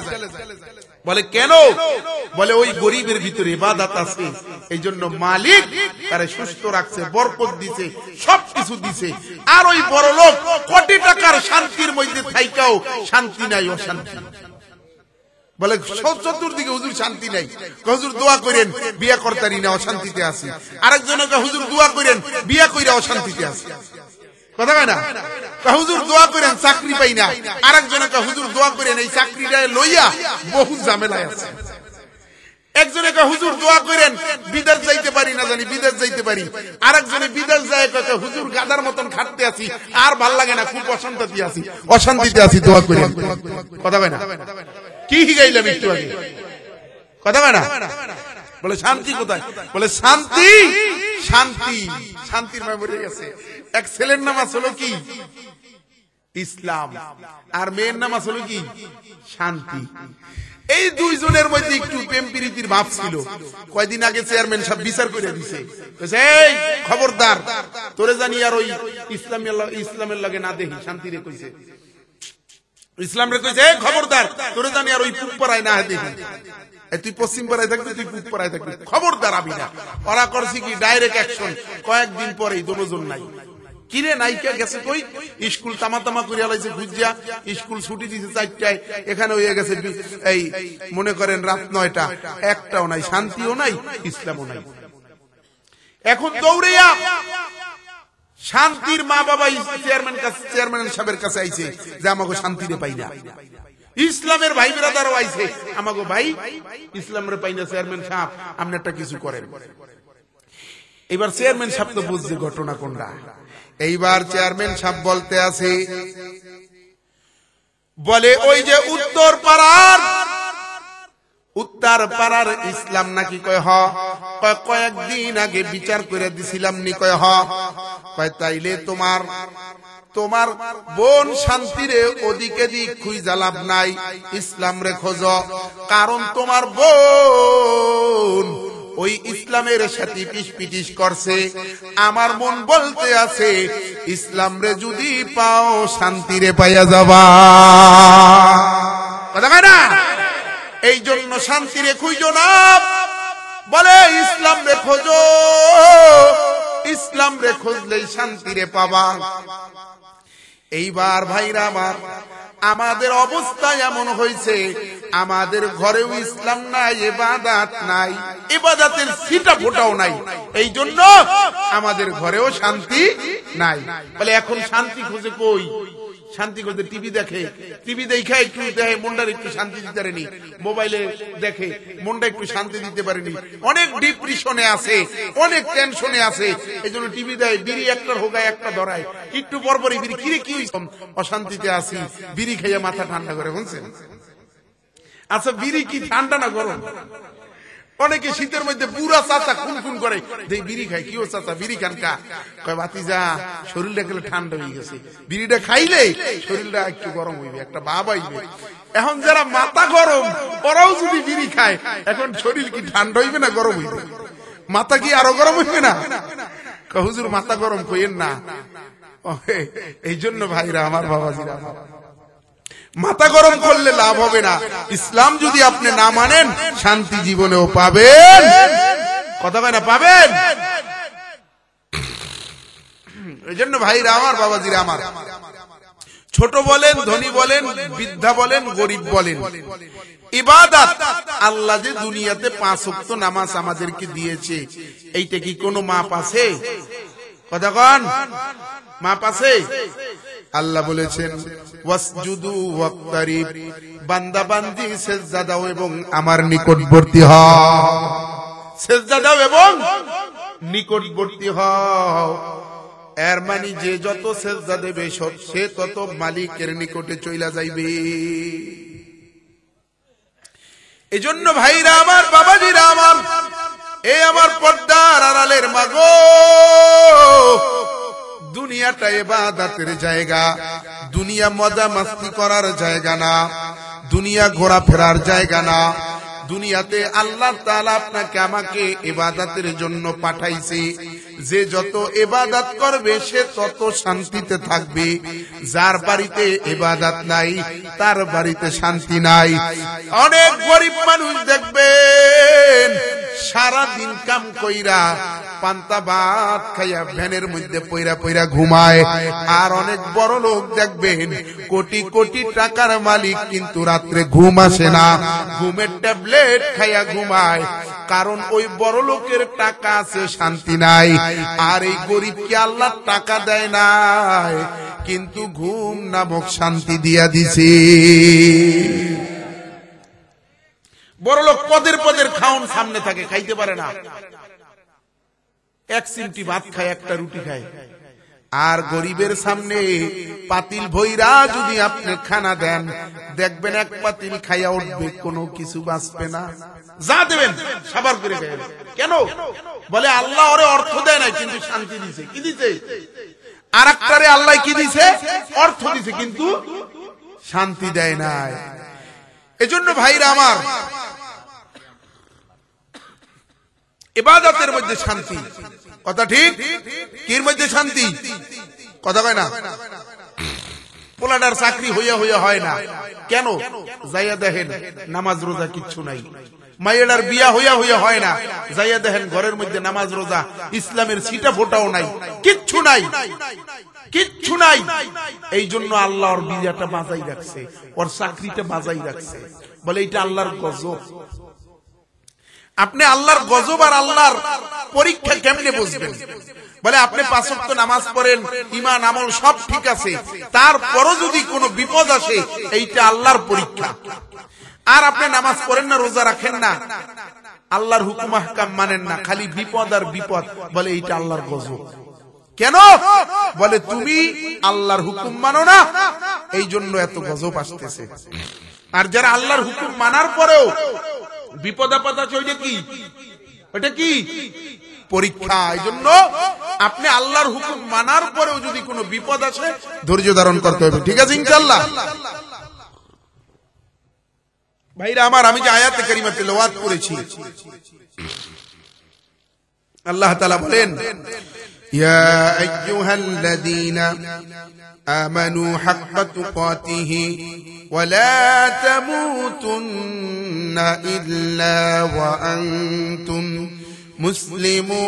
বলে কেন? বলে ওই গরিবের ভিতরে ইবাদত আছে, এই জন্য মালিক তারে সুস্থ রাখছে, বরকত দিছে, সবকিছু দিছে। আর ওই বড় লোক কোটি টাকার শান্তির মধ্যে থাইকাও শান্তি নাই, অশান্তি। বলে চতুর্দিকে হুজুর শান্তি নাই, হুজুর দোয়া করেন বিয়া করতারি না, অশান্তিতে আছি। আরেকজনকে হুজুর দোয়া করেন বিয়া কইরা অশান্তিতে আছি। কথা কয় না? হুজুর দোয়া করেন চাকরি পাই না, আরেকজনকে হুজুর দোয়া করেন এই চাকরিটা লইয়া বহু ঝামেলায় আছে। একজনে হুজুর দোয়া করেন বিদেশ যাইতে পারি না, জানি বিদেশ যাইতে পারি। আরেকজনে বিদেশ যায় হুজুর গাদার মতন খাটতে আছি, আর ভাল লাগে না, খুব অশান্তিতে আছি, দোয়া করেন। কথা কয় না? কি গাইলাম একটু আগে? কথা কয় না? বলে শান্তি কোথায়? বলে শান্তি, শান্তি, শান্তির মায় মরে গেছে। এক ছেলের নাম হলো কি? ইসলাম। আর মেয়ের নাম হলো কি? শান্তি। এই দুইজনের মধ্যে একটু প্রেম প্রীতির ভাব ছিল। কয়দিন আগে চেয়ারম্যান সাহেব বিচার করে দিছে, এই খবরদার তোরে জানি আর ওই ইসলামের লগে না দেখি। শান্তি রে কইছে, ইসলাম রে কইছে খবরদার তোরে জানি আর ওই পূব পাড়ায় না দেখি। তুই পশ্চিম পাড়ায় থাকবি, তুই পূব পাড়ায় থাকবি, খবরদার আবি না। ওরা করছি কি ডাইরেক্ট অ্যাকশন। কয়েকদিন পরেই দুজন নাই। কিরে নাইকা গেছে কই? স্কুল তামা করিয়া লাইছে, খুঁজিয়া স্কুল ছুটি দিছে 4টায়, এখানে হয়ে গেছে এই মনে করেন রাত 9টা, একটাও নাই, শান্তিও নাই, ইসলামও নাই। এখন দৌড়িয়া শান্তির মা বাবা চেয়ারম্যান সাহেবের কাছে আইছে যে আমাকে শান্তিরে পাই না। ইসলামের ভাই ব্রাদারও আইছে, আমাকে ভাই ইসলামের পাই না, চেয়ারম্যান সাহেব আপনি একটা কিছু করেন। এবার চেয়ারম্যান সাহেব তো বুঝছে ঘটনা কোনটা। এইবার চেয়ারম্যান সাহেব বলতে আছে, বলে ওই যে উত্তর পাড়ার ইসলাম নাকি? কয় হ। কয়েকদিন আগে বিচার করে দিছিলাম নি? কয় হ। কয় তাইলে তোমার বোন শান্তিরে ওদিকে দিক খুঁজা লাভ নাই, ইসলাম রে খোঁজ। কারণ তোমার বোন ওই ইসলামের সাথে পিটিস করছে। আমার মন বলতে আছে ইসলাম রে যদি পাও শান্তিরে পাইয়া যাবা। কথা কয় না? এই জন্য শান্তিরে খুঁজো না, বলে ইসলাম রে খোঁজো, ইসলাম রে খুঁজলেই শান্তিরে পাবা। এইবার ভাইরা আমার, আমাদের অবস্থা এমন হয়েছে, আমাদের ঘরেও ইসলাম নাই, ইবাদত নাই, ইবাদতের ছিটা ফোটাও নাই। এই জন্য আমাদের ঘরেও শান্তি নাই। বলে এখন শান্তি খুঁজে কই? শান্তি খুঁজে টিভি দেখে, টিভি দেখে একটু দেখে মনটা একটু শান্তি দিতে পারেনি, মোবাইলে দেখে মনটা একটু শান্তি দিতে পারেনি, অনেক ডিপ্রেশনে আছে, অনেক টেনশনে আছে। এই জন্য টিভি দেয়, বিড়ি একটা হোগায় একটা ধরায়, একটু পরপরই বিড়ি। কিরে কি অশান্তিতে আছি, বিড়ি খাইয়া মাথা ঠান্ডা করে। বুঝছেন? আচ্ছা বিড়ি কি ঠান্ডা না গরম? অনেকে শীতের মধ্যে পুরা চাচা খুন করে দেই বিড়ি খাই, কি ও চাচা বিড়ি খান কা? কয় ভাতিজা শরীরটা গেলে ঠান্ডা হয়ে গেছে, বিড়িটা খাইলে শরীরটা একটু গরম হইবে, একটা ভাব আইবে। এখন যারা মাথা গরম ওরাও যদি বিড়ি খায়, এখন শরীর কি ঠান্ডা হইবে না গরম হইবে? মাথা কি আরো গরম হইবে না? হুজুর মাথা গরম কইেন না। এই জন্য ভাইরা আমার, বাবাজিরা, মাথা গরম করলে লাভ হবে না। ইসলাম যদি আপনি না মানেন শান্তি জীবনেও পাবেন, কথা কয় না পাবেন। এই জন্য ভাইরা আমার, বাবাজিরা আমার, ছোট বলেন, ধনী বলেন, বৃদ্ধা বলেন, গরিব বলেন, ইবাদত আল্লাহ যে দুনিয়াতে 5 ওয়াক্ত নামাজ আমাদেরকে দিয়েছে, এইটা কি কোনো মাপ আছে? কথা কন, মাপ আছে? আল্লাহ বলেছেন ওয়াসজুদু ওয়াক্তারিব, বান্দা বান্দি সিজদা দাও এবং আমার নিকটবর্তী হও। সিজদা দাও এবং নিকটবর্তী হও, এর মানে যে যত সিজদা দেবে সে তত মালিকের নিকটে চইলা যাইবে। এজন্য ভাইরা আমার, বাবাজিরা আমার, এই আমার পর্দার আড়ালের মাগো, দুনিয়াটা ইবাদতের জায়গা, দুনিয়া মজা মাস্তি করার জায়গা না, দুনিয়া ঘোরাফেরার জায়গা না। দুনিয়াতে আল্লাহ তাআলা আপনাকে আমাকে ইবাদতের জন্য পাঠাইছে। যে যত ইবাদত করবে সে তত শান্তিতে থাকবে। যার বাড়িতে ইবাদত নাই তার বাড়িতে শান্তি নাই। অনেক গরিব মানুষ দেখবেন সারা দিন কাম কইরা পান্তা ভাত খাইয়া ভ্যানের মধ্যে পইরা পইরা ঘুমায়। আর অনেক বড় লোক দেখবেন কোটি কোটি টাকার মালিক, কিন্তু রাত্রে ঘুম আসে না, ঘুমের ট্যাবলেট খাইয়া ঘুমায়। কারণ ওই বড় লোকের টাকা আছে, শান্তি নাই। আর এই গরিবকে আল্লাহ টাকা দেয় নাই, কিন্তু ঘুম নামক শান্তি দিয়া দিছে। বড় লোক পদের পদের খাওন সামনে থাকে, খাইতে পারে না, এক চিমটি ভাত খায়, একটা রুটি খায়। আর গরিবের সামনে পাতিল ভইরা যদি আপনি খানা দেন, দেখবেন এক পাতিল খাইয়া উঠবে, কোনো কিছু বাঁচবে না। যা দেবেন সাবার করে খাইবে। কেন? বলে আল্লাহ ওরে অর্থ দেয় নাই, কিন্তু শান্তি দিছে। কি দিছে? আর একটারে আল্লাহ কি দিছে? অর্থ দিছে, কিন্তু শান্তি দেয় নাই। এজন্য ভাইরা আমার, ইবাদতের মধ্যে শান্তি, কথা ঠিক? কির মধ্যে শান্তি? কথা কয় না। পোলাডার চাকরি হইয়া হইয়া হয় না, কেন? যাইয়া দেখেন নামাজ রোজা কিচ্ছু নাই। মাইয়াডার বিয়া হইয়া হইয়া হয় না, যাইয়া দেখেন ঘরের মধ্যে নামাজ রোজা ইসলামের সিটা ফোটাও নাই, কিচ্ছু নাই, কিচ্ছু নাই। এই জন্য আল্লাহ ওর বিয়াটা বাজাই রাখছে, ওর চাকরিটা বাজাই রাখছে। বলে এটা আল্লাহর গজব। আপনি আল্লাহর গজব আর আল্লাহর পরীক্ষা কেমনে বুঝবেন? বলে আপনি 5 ওয়াক্ত নামাজ পড়েন, ঈমান আমল সব ঠিক আছে, তারপরও যদি কোনো বিপদ আসে, এইটা আল্লাহর পরীক্ষা। আর আপনি নামাজ পড়েন না, রোজা রাখেন না, আল্লাহর হুকুম আহকাম মানেন না, খালি বিপদ আর বিপদ, বলে এইটা আল্লাহর গজব। কেন? বলে তুমি আল্লাহর হুকুম মানো না, এই জন্য এত গজব আসতেছে। আর যারা আল্লাহর হুকুম মানার পরেও বিপদ আপদ আছে, ওইটা কি? ওইটা কি? পরীক্ষা। এই জন্য আপনি আল্লাহর হুকুম মানার পরেও যদি কোনো বিপদ আসে, ধৈর্য ধারণ করতে হবে। ঠিক আছে ইনশাআল্লাহ? ভাইরা আমার, আমি যে আয়াতে কারিমা তেলাওয়াত করেছি, আল্লাহ তাআলা বলেন ইয়া আইয়ুহাল্লাযীনা আমানু হাক্কা তুকাতিহি ওয়া লা তামুতুন্না ইল্লা ওয়া আনতুম মুসলিমুন।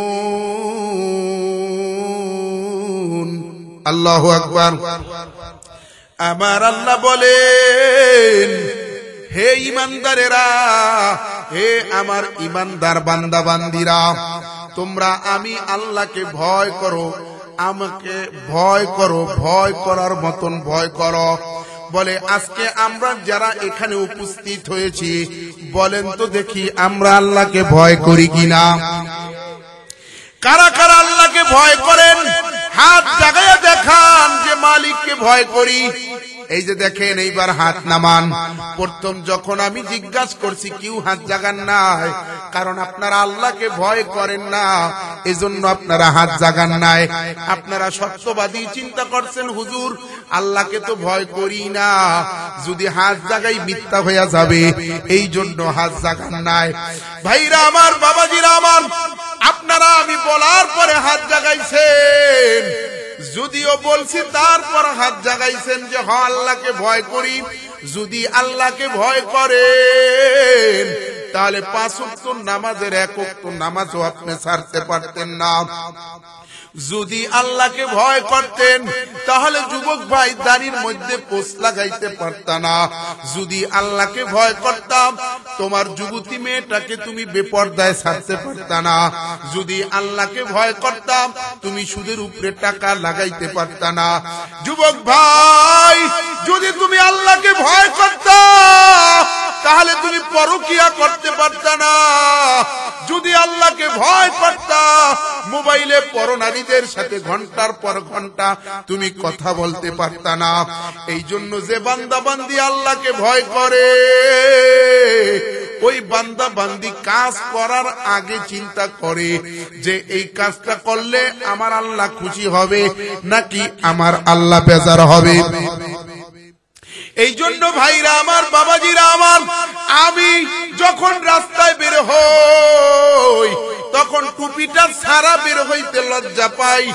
আল্লাহু আকবার। আমার আল্লাহ বলেন, হে ঈমানদারেরা, হে আমার ঈমানদার বান্দা বান্দিরা, তোমরা আমি আল্লাহকে ভয় করো, আমাকে ভয় করো, ভয় করার মতন ভয় করো। বলে আজকে আমরা যারা এখানে উপস্থিত হয়েছি, বলেন তো দেখি আমরা আল্লাহকে ভয় করি কিনা? কারা কারা আল্লাহকে ভয় করেন? হাত জাগাইয়া দেখান যে মালিককে ভয় করি। এই যে দেখেন এইবার হাত নামান। প্রথম যখন আমি জিজ্ঞাসা করছি কেউ হাত জাগান নাই, কারণ আপনারা আল্লাহকে ভয় করেন না, এজন্য আপনারা হাত জাগান নাই। আপনারা সত্যবাদী চিন্তা করছেন হুজুর আল্লাহকে তো ভয় করি না, যদি হাত জাগাই মিথ্যা হয়ে যাবে, এই জন্য হাত জাগান নাই। ভাইরা আমার, বাবাজিরা আমার, আপনারা আমি বলার পরে হাত জাগাইছেন, যদিও বলছি তারপর হাত জাগাইছেন যে হ্যাঁ আল্লাহকে ভয় করি। যদি আল্লাহকে ভয় করেন তাহলে 5 ওয়াক্ত নামাজের 1 ওয়াক্ত নামাজও আপনি ছাড়তে পারতেন না। যদি আল্লাহকে ভয় করতেন তাহলে যুবক ভাই দাড়ির মধ্যে পোষ লাগাইতে পারত না। যদি আল্লাহকে ভয় করতাম তোমার যুবতী মেয়েটাকে তুমি বেপরদায় ছাড়তে পারত না। যদি আল্লাহকে ভয় করতাম তুমি সুদের উপরে টাকা লাগাইতে পারত না। যুবক ভাই যদি তুমি আল্লাহকে ভয় করতা তাহলে তুমি পরকিয়া করতে পারত না। যদি আল্লাহকে ভয় করতা মোবাইলে পরনারীদের সাথে ঘন্টার পর ঘন্টা তুমি কথা বলতে পারত না। এই জন্য যে বান্দা বান্দি আল্লাহকে ভয় করে ওই বান্দা বান্দি কাজ করার আগে চিন্তা করে যে এই কাজটা করলে আমার আল্লাহ খুশি হবে নাকি আমার আল্লাহ বেজার হবে। এই জন্য ভাইরা আমার, বাবাজিরা আমার, আমি যখন রাস্তায় বের হই তখন টুপিটা ছাড়া বের হইতে লজ্জা পাই,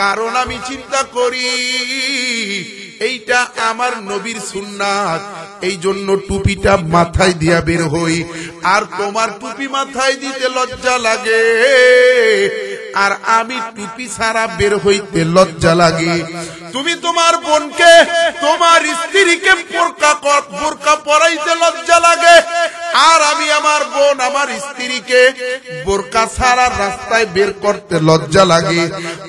কারণ আমি চিন্তা করি এইটা আমার নবীর সুন্নাত, এই জন্য টুপিটা মাথায় দিয়া বের হই। আর তোমার টুপি মাথায় দিতে লজ্জা লাগে আর আমি টুপি ছাড়া বের হইতে লজ্জা লাগে। তুমি তোমার বোনকে, তোমার স্ত্রীকে বোরকা পরাইতে লজ্জা লাগে, আর আমি আমার বোন, আমার স্ত্রীকে বোরকা ছাড়া রাস্তায় বের করতে লজ্জা লাগে।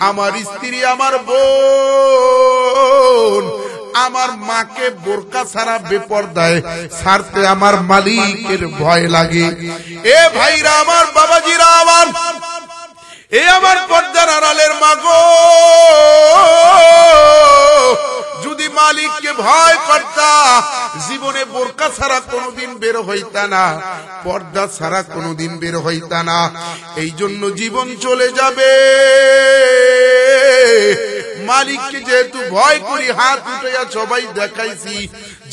আমার স্ত্রী, আমার বোন, আমার মাকে বোরকা ছাড়া বেপরদায় ছাড়তে আমার মালিকের ভয় লাগে। এ ভাইরা আমার, বাবাজিরা আমার, এ আমার পর্দার আড়ালের মাগো, যদি মালিককে ভয় করতা জীবনে বোরকা ছাড়া কোনোদিন বের হইতা না, পর্দা ছাড়া কোনোদিন বের হইতা না। এই জন্য জীবন চলে যাবে। মালিককে যেহেতু ভয় করি হাত উঠাইয়া সবাই দেখাইছি,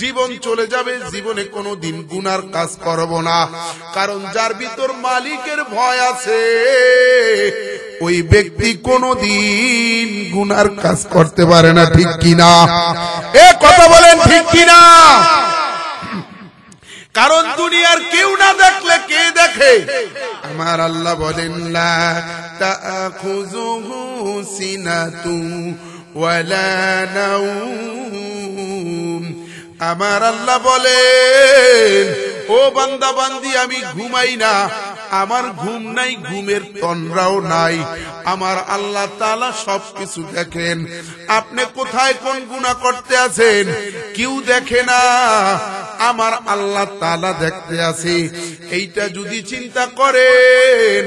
জীবন চলে যাবে, জীবনে কোনোদিন গুনার কাজ করব না। কারণ যার ভিতর মালিকের ভয় আছে ওই ব্যক্তি কোনোদিন গুনার কাজ করতে পারে না, ঠিক কিনা? এ কথা বলেন ঠিক কিনা? কারণ দুনিয়ার কেউ না দেখলে কে দেখে? আমার আল্লাহ বলেন লা তাখুযুহু সিনাতু ওয়ালা নাওম। আমার আল্লাহ বলেন ও বান্দা বান্দি আমি ঘুমাই না, আমার ঘুম নাই, ঘুমের তন্দ্রাও নাই। আমার আল্লাহ তাআলা সবকিছু দেখেন। আপনি কোথায় কোন গুনাহ করতে আছেন কেউ দেখে না, আমার আল্লাহ তাআলা দেখতে আছে। এইটা যদি চিন্তা করেন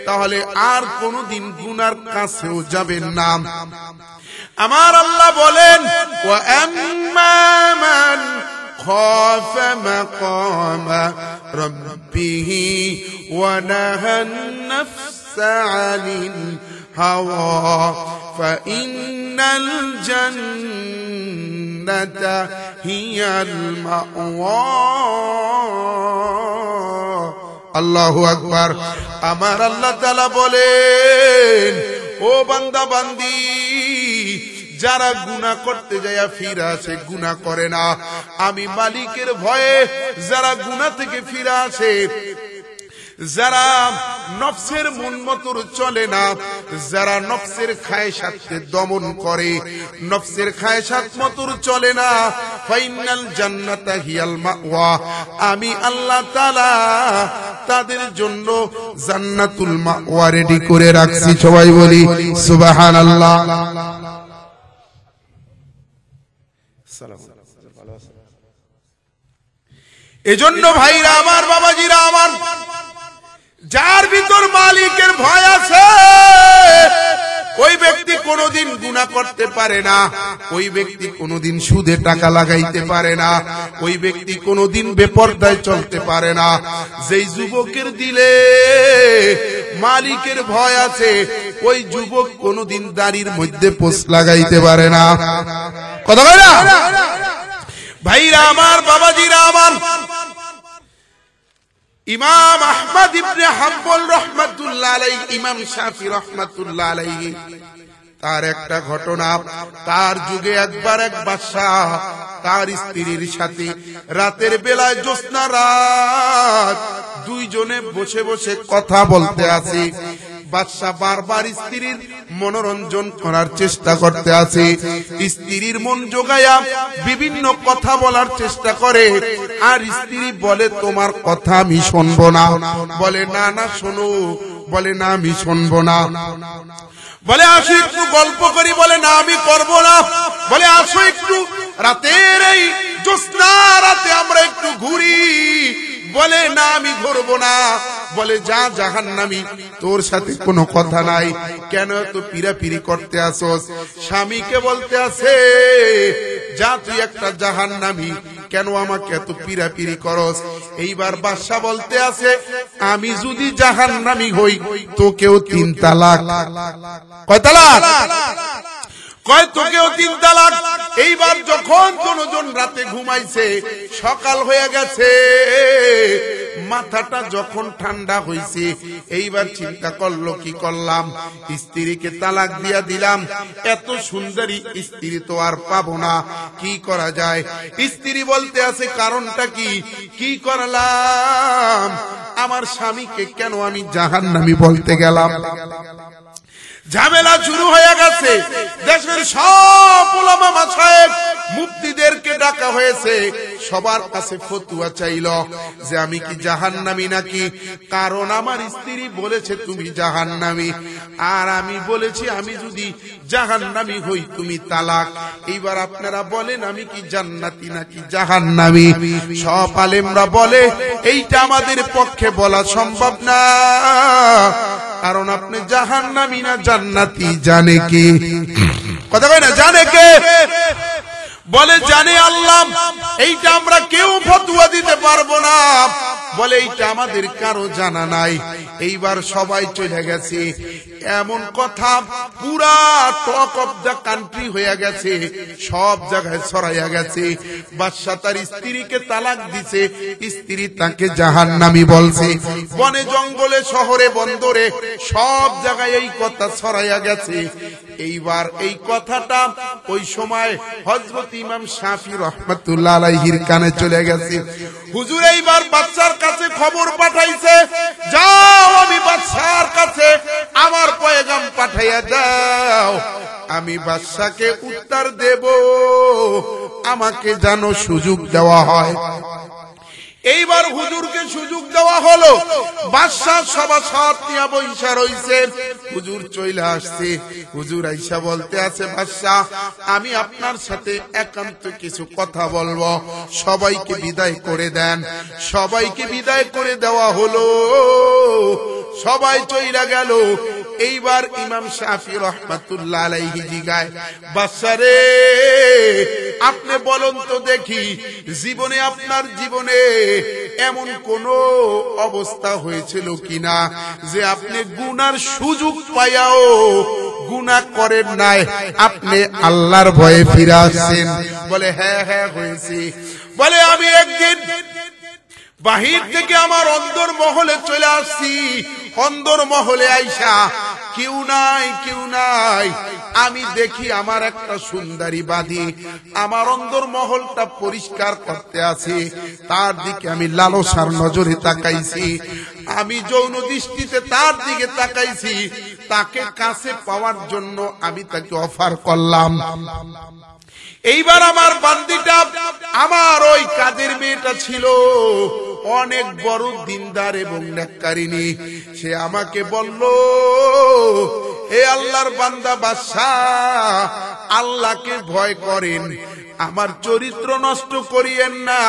তাহলে আর কোনদিন গুনার কাছেও যাবেন না। আমার আল্লাহ বলেন ওয়া আম্মা মান খাফ মাকাম রাব্বিহি ওয়া নাহান নাফসা আনিল হাওয়া ফাইন্নাল জান্নাতা হিয়াল মাওয়া। আল্লাহু আকবার। আমার আল্লাহ তাআলা বলেন ও বান্দা বান্দি, যারা গুনাহ করতে যায় ফিরে আসে, গুনাহ করে না, আমি মালিকের ভয়ে যারা গুনাহ থেকে ফিরে আসে, যারা নফসের মন মতর চলে না, যারা নফসের খায়সাতকে দমন করে, নফসের খায়সাত মতর চলে না, ফাইনাল জান্নাতা হিয়াল মাওয়া, আমি আল্লাহ তাআলা তাদের জন্য জান্নাতুল মাওয়া রেডি করে রাখছি। সবাই বলি সুবহানাল্লাহ। এজন্য ভাইরা আমার, বাবাজিরা আমার, যার ভিতর মালিকের ভয় আছে ওই ব্যক্তি কোনোদিন গুনাহ করতে পারে না, ওই ব্যক্তি কোনোদিন সুদে টাকা লাগাইতে পারে না, ওই ব্যক্তি কোনোদিন বেপরদায় চলতে পারে না। যেই যুবকের দিলে মালিকের ভয় আছে, ওই যুবক কোনোদিন দাড়ির মধ্যে পোষ লাগাইতে পারে না। কথা বলে না ভাইরা আমার, বাবাজিরা আমার, ইমাম আহমদ ইবনে হাম্বল রাহমাতুল্লাহ আলাইহি, ইমাম শাফি রাহমাতুল্লাহ আলাইহি, তার একটা ঘটনা, তার যুগে একবার এক বাদশা তার স্ত্রীর সাথে রাতের বেলায় জ্যোৎস্না রাত দুইজনে বসে বসে কথা বলতে আছে। বাদশা বারবার স্ত্রীর মনোরঞ্জন করার চেষ্টা করতে আছে, স্ত্রীর মন জোগায়া বিভিন্ন কথা বলার চেষ্টা করে, আর স্ত্রী বলে তোমার কথা আমি শুনবো না, বলে না না শোনো, বলে না আমি শুনবো না, বলে আসো একটু গল্প করি, বলে না আমি করবো না, বলে আসো একটু রাতের এই জ্যোৎস্না রাতে আমরা একটু ঘুরি, বলে না আমি ঘুরবো না, বলে যা জাহান্নামী, তোর সাথে কোনো কথা নাই, কেন এত পিরাপিরি করতে আসোস? স্বামীকে বলতে আছে যা তুই একটা জাহান্নামী, কেন আমাকে এত পিরাপিরি করস? এইবার বাদশা বলতে আছে আমি যদি জাহান্নামী হই তোকেও 3 তালাক। কয় তালাক? কয় তোকেও 3 তালাক। এইবার যখন কোনজন রাতে ঘুমাইছে, সকাল হয়ে গেছে, মাথাটা যখন ঠান্ডা হইছে, এইবার চিন্তা করলো কি করলাম, স্ত্রীকে তালাক দিয়া দিলাম, এত সুন্দরী স্ত্রী তো আর পাবো না, কি করা যায়? স্ত্রী বলতে আছে কারণটা কি, কি করলাম, আমার স্বামীকে কেন আমি জাহান্নামী বলতে গেলাম? ঝামেলা শুরু হয়ে গেছে, দেশের সব উলামা মাশায়েখ মুফতিদেরকে ডাকা হয়েছে, সবার কাছে ফতোয়া চাইল যে আমি কি জাহান্নামী নাকি, কারণ আমার স্ত্রী বলেছে তুমি জাহান্নামী, আর আমি বলেছি আমি যদি জাহান্নামী হই তুমি তালাক, এইবার আপনারা বলেন আমি কি জান্নাতি নাকি জাহান্নামী? সব আলেমরা বলে এইটা আমাদের পক্ষে বলা সম্ভব না, কারণ আপনি জাহান্নামী না জান্নাতি জানে কে? কথা কয় না, জানে কে? বলে জানে আল্লাহ, এইটা আমরা কেউ ফতোয়া দিতে পারবো না, বলে এইটা আমাদের কারো জানা নাই। এইবার সবাই চলে গেছে, এমন কথা পুরা টক অফ দ্য কান্ট্রি হয়ে গেছে, সব জায়গায় ছড়াইয়া গেছে। বাদশা তার স্ত্রীকে তালাক দিছে, স্ত্রী তাকে জাহান্নামী বলছে, বনে জঙ্গলে শহরে বন্দরে সব জায়গায় এই কথা ছড়াইয়া গেছে। এইবার এই কথাটা ওই সময় হযরত ইমাম শাফি রাহমাতুল্লাহ আলাইহির কানে চলে গেছে। হুজুর এইবার বাদশার কাছে খবর পাঠাইছে, যাও আমি বাদশার কাছে আমার পয়গাম পাঠাইয়া দাও, আমি বাদশাকে উত্তর দেব, আমাকে যেন সুযোগ দেওয়া হয়। এইবার হুজুরকে সুযোগ দেওয়া হলো, বাদশা সভাসদ নিয়ে বইসা রইছে, হুজুর চলে আসছে। হুজুর আইসা বলতে আছে বাদশা আমি আপনার সাথে একান্ত কিছু কথা বলবো, সবাইকে বিদায় করে দেন। সবাইকে বিদায় করে দেওয়া হলো, সবাই চইলা গেল। এইবার ইমাম শাফি রাহমাতুল্লাহ আলাইহি জিগায়, বাদশা রে আপনি বলুন তো দেখি, জীবনে আপনার জীবনে এমন কোন অবস্থা হয়েছিল কিনা যে আপনি গুনার সুযোগ পাইয়াও গুনাহ করেন নাই, আপনি আল্লাহর ভয়ে ফিরে আসছেন? বলে হ্যাঁ হ্যাঁ হয়েছে। বলে আমি একদিন বাহির থেকে আমার অন্দর মহলে চলে আসছি, অন্দর মহলে আইসা কেউ নাই কেউ নাই, আমি দেখি আমার একটা সুন্দরী বাদী আমার অন্দর মহলটা পরিষ্কার করতে আছে, তার দিকে আমি লালসার নজরে তাকাইছি, আমি যৌন দৃষ্টিতে তার দিকে তাকাইছি, তাকে কাছে পাওয়ার জন্য আমি তাকে অফার করলাম। এইবার আমার বান্দিটা, আমার ওই কাজের মেয়েটা ছিল অনেক বড় দিনদার এবং নেককারিনী, সে আমাকে বলল হে আল্লাহর বান্দা বাদশাহ, আল্লাহকে ভয় করেন, আমার চরিত্র নষ্ট করিয়েন না,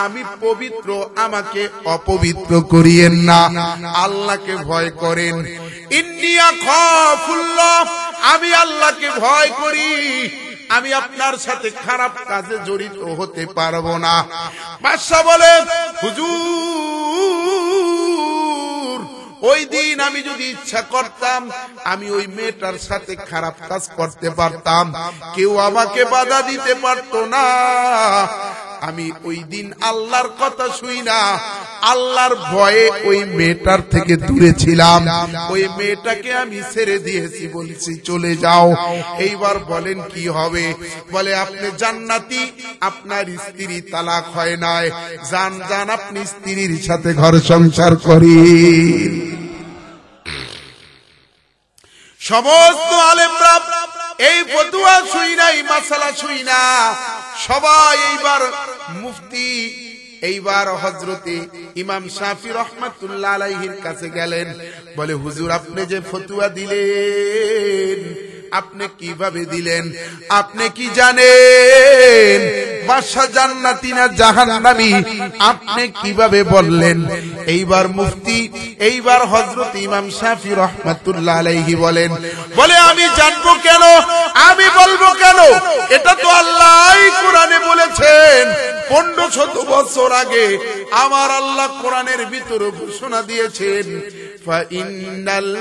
আমি পবিত্র, আমাকে অপবিত্র করিয়েন না, আল্লাহকে ভয় করেন। ইন্নী আখাফুল্লাহ, আমি আল্লাহকে ভয় করি, আমি আপনার সাথে খারাপ কাজে জড়িত হতে পারবো না। বাদশা বলে, হুজুর, ওই দিন আমি যদি ইচ্ছা করতাম আমি ওই মেয়েটার সাথে খারাপ কাজ করতে পারতাম, কেউ আমাকে বাধা দিতে পারতো না। আমি ওই দিন আল্লাহর কথা শুই না, আল্লাহর ভয়ে ওই মেয়েটার থেকে দূরে ছিলাম, ওই মেয়েটাকে আমি ছেড়ে দিয়েছি, বলছি চলে যাও। এইবার বলেন কি হবে? বলে আপনি জান্নাতি, আপনার স্ত্রী তালাক হয় নাই, যান যান আপনি স্ত্রীর সাথে ঘর সংসার করেন। সমস্ত আলেমরা এই ফতোয়া শুই নাই, মাসালা শুই না, সবাই এইবার মুফতি, এইবার হযরতে ইমাম শাফি রাহমাতুল্লাহ আলাইহির কাছে গেলেন। বলে হুজুর, আপনি যে ফতোয়া দিলেন, আপনি কিভাবে দিলেন? আপনি কি জানেন বাদশা জান্নাতি না জাহান্নামী? আপনি কিভাবে বললেন? এইবার মুফতি, এইবার হযরত ইমাম শাফি রাহমাতুল্লাহ আলাইহি বলেন, বলে আমি জানবো কেন, আমি বলবো কেন? এটা তো আল্লাহই কোরআনে বলেছেন। 1500 বছর আগে আমার আল্লাহ কোরআনের ভিতরে ঘোষণা দিয়েছেন, ফাইনাল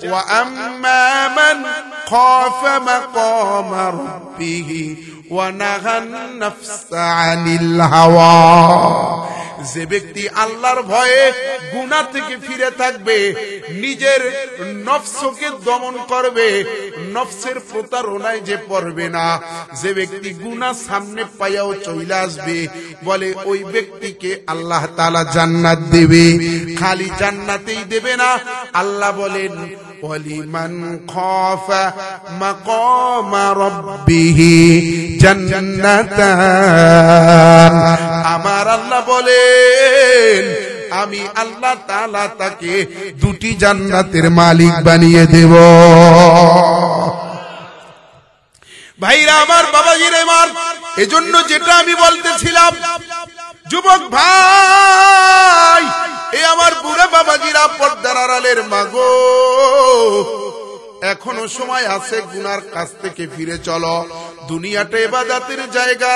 ওয়া আম্মা মান খাফা মাকামা রাব্বিহি ওয়া নাহান নাফসা আনিল হাওয়া। যে ব্যক্তি আল্লাহর ভয়ে গুনাহ থেকে ফিরে থাকবে, নিজের নফসকে দমন করবে, নফসের প্রতারণায় যে পড়বে না, যে ব্যক্তি গুনাহ সামনে পায়াও চলে আসবে, বলে ওই ব্যক্তিকে আল্লাহ তাআলা জান্নাত দেবে। খালি জান্নাতেই দেবে না, আল্লাহ বলেন ওয়ালিমান খাফা মাকামা রাব্বিহি জান্নাতান। আমার আল্লাহ বলেন, আমি আল্লাহ তাআলা তাকে 2টি জান্নাতের মালিক বানিয়ে দেব। ভাইরা আমার, বাবাজিরা আমার, এজন্য যেটা আমি বলতেছিলাম, যুবক ভাই, এই আমার বুড়া বাবাজিরা, পর্দার আড়ালের মাগো, এখনো সময় আছে, গুনার কাছ থেকে ফিরে চলো। দুনিয়াটা ইবাদতের জায়গা,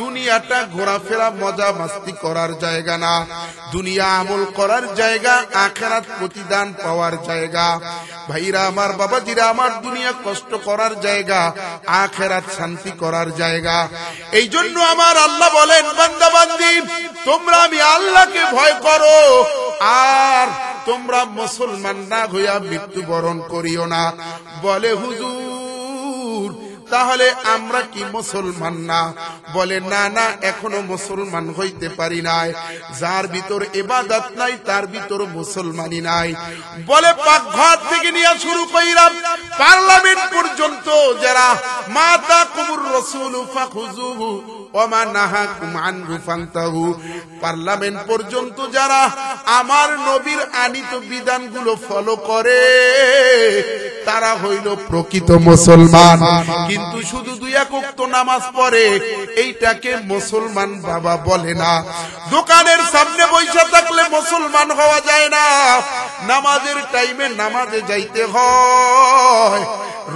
দুনিয়াটা ঘোরাফেরা মজা মাস্তি করার জায়গা না, দুনিয়া আমল করার জায়গা, আখিরাত প্রতিদান পাওয়ার জায়গা। ভাইরা আমার, বাবাজিরা আমার, দুনিয়া কষ্ট করার জায়গা, আখিরাত শান্তি করার জায়গা। এই জন্য আমার আল্লাহ বলেন, বান্দা বান্দি, তোমরা আমি আল্লাহকে ভয় করো, আর তোমরা মুসলমান না হইয়া মৃত্যুবরণ করিও না। বলে হুজুর, তাহলে আমরা কি মুসলমান না? বলে না না, এখনো মুসলমান হইতে পারি নাই। যার ভিতর ইবাদত নাই তার ভিতর মুসলমানই নাই। বলে পাকঘর থেকে নিয়ে শুরু কইরাম পার্লামেন্ট পর্যন্ত যারা মাতা কুমুর রাসূল ফাখুযুহু ওয়া মা নাহাকুম আনহু ফান্তাহু, পার্লামেন্ট পর্যন্ত যারা আমার নবীর আনিত বিধানগুলো ফলো করে, তারা হইল প্রকৃত মুসলমান। কিন্তু শুধু 2 ওয়াক্ত নামাজ পড়ে, এইটাকে মুসলমান বাবা বলে না। দোকানের সামনে বসে থাকলে মুসলমান হওয়া যায় না, নামাজের টাইমে নামাজে যাইতে হয়,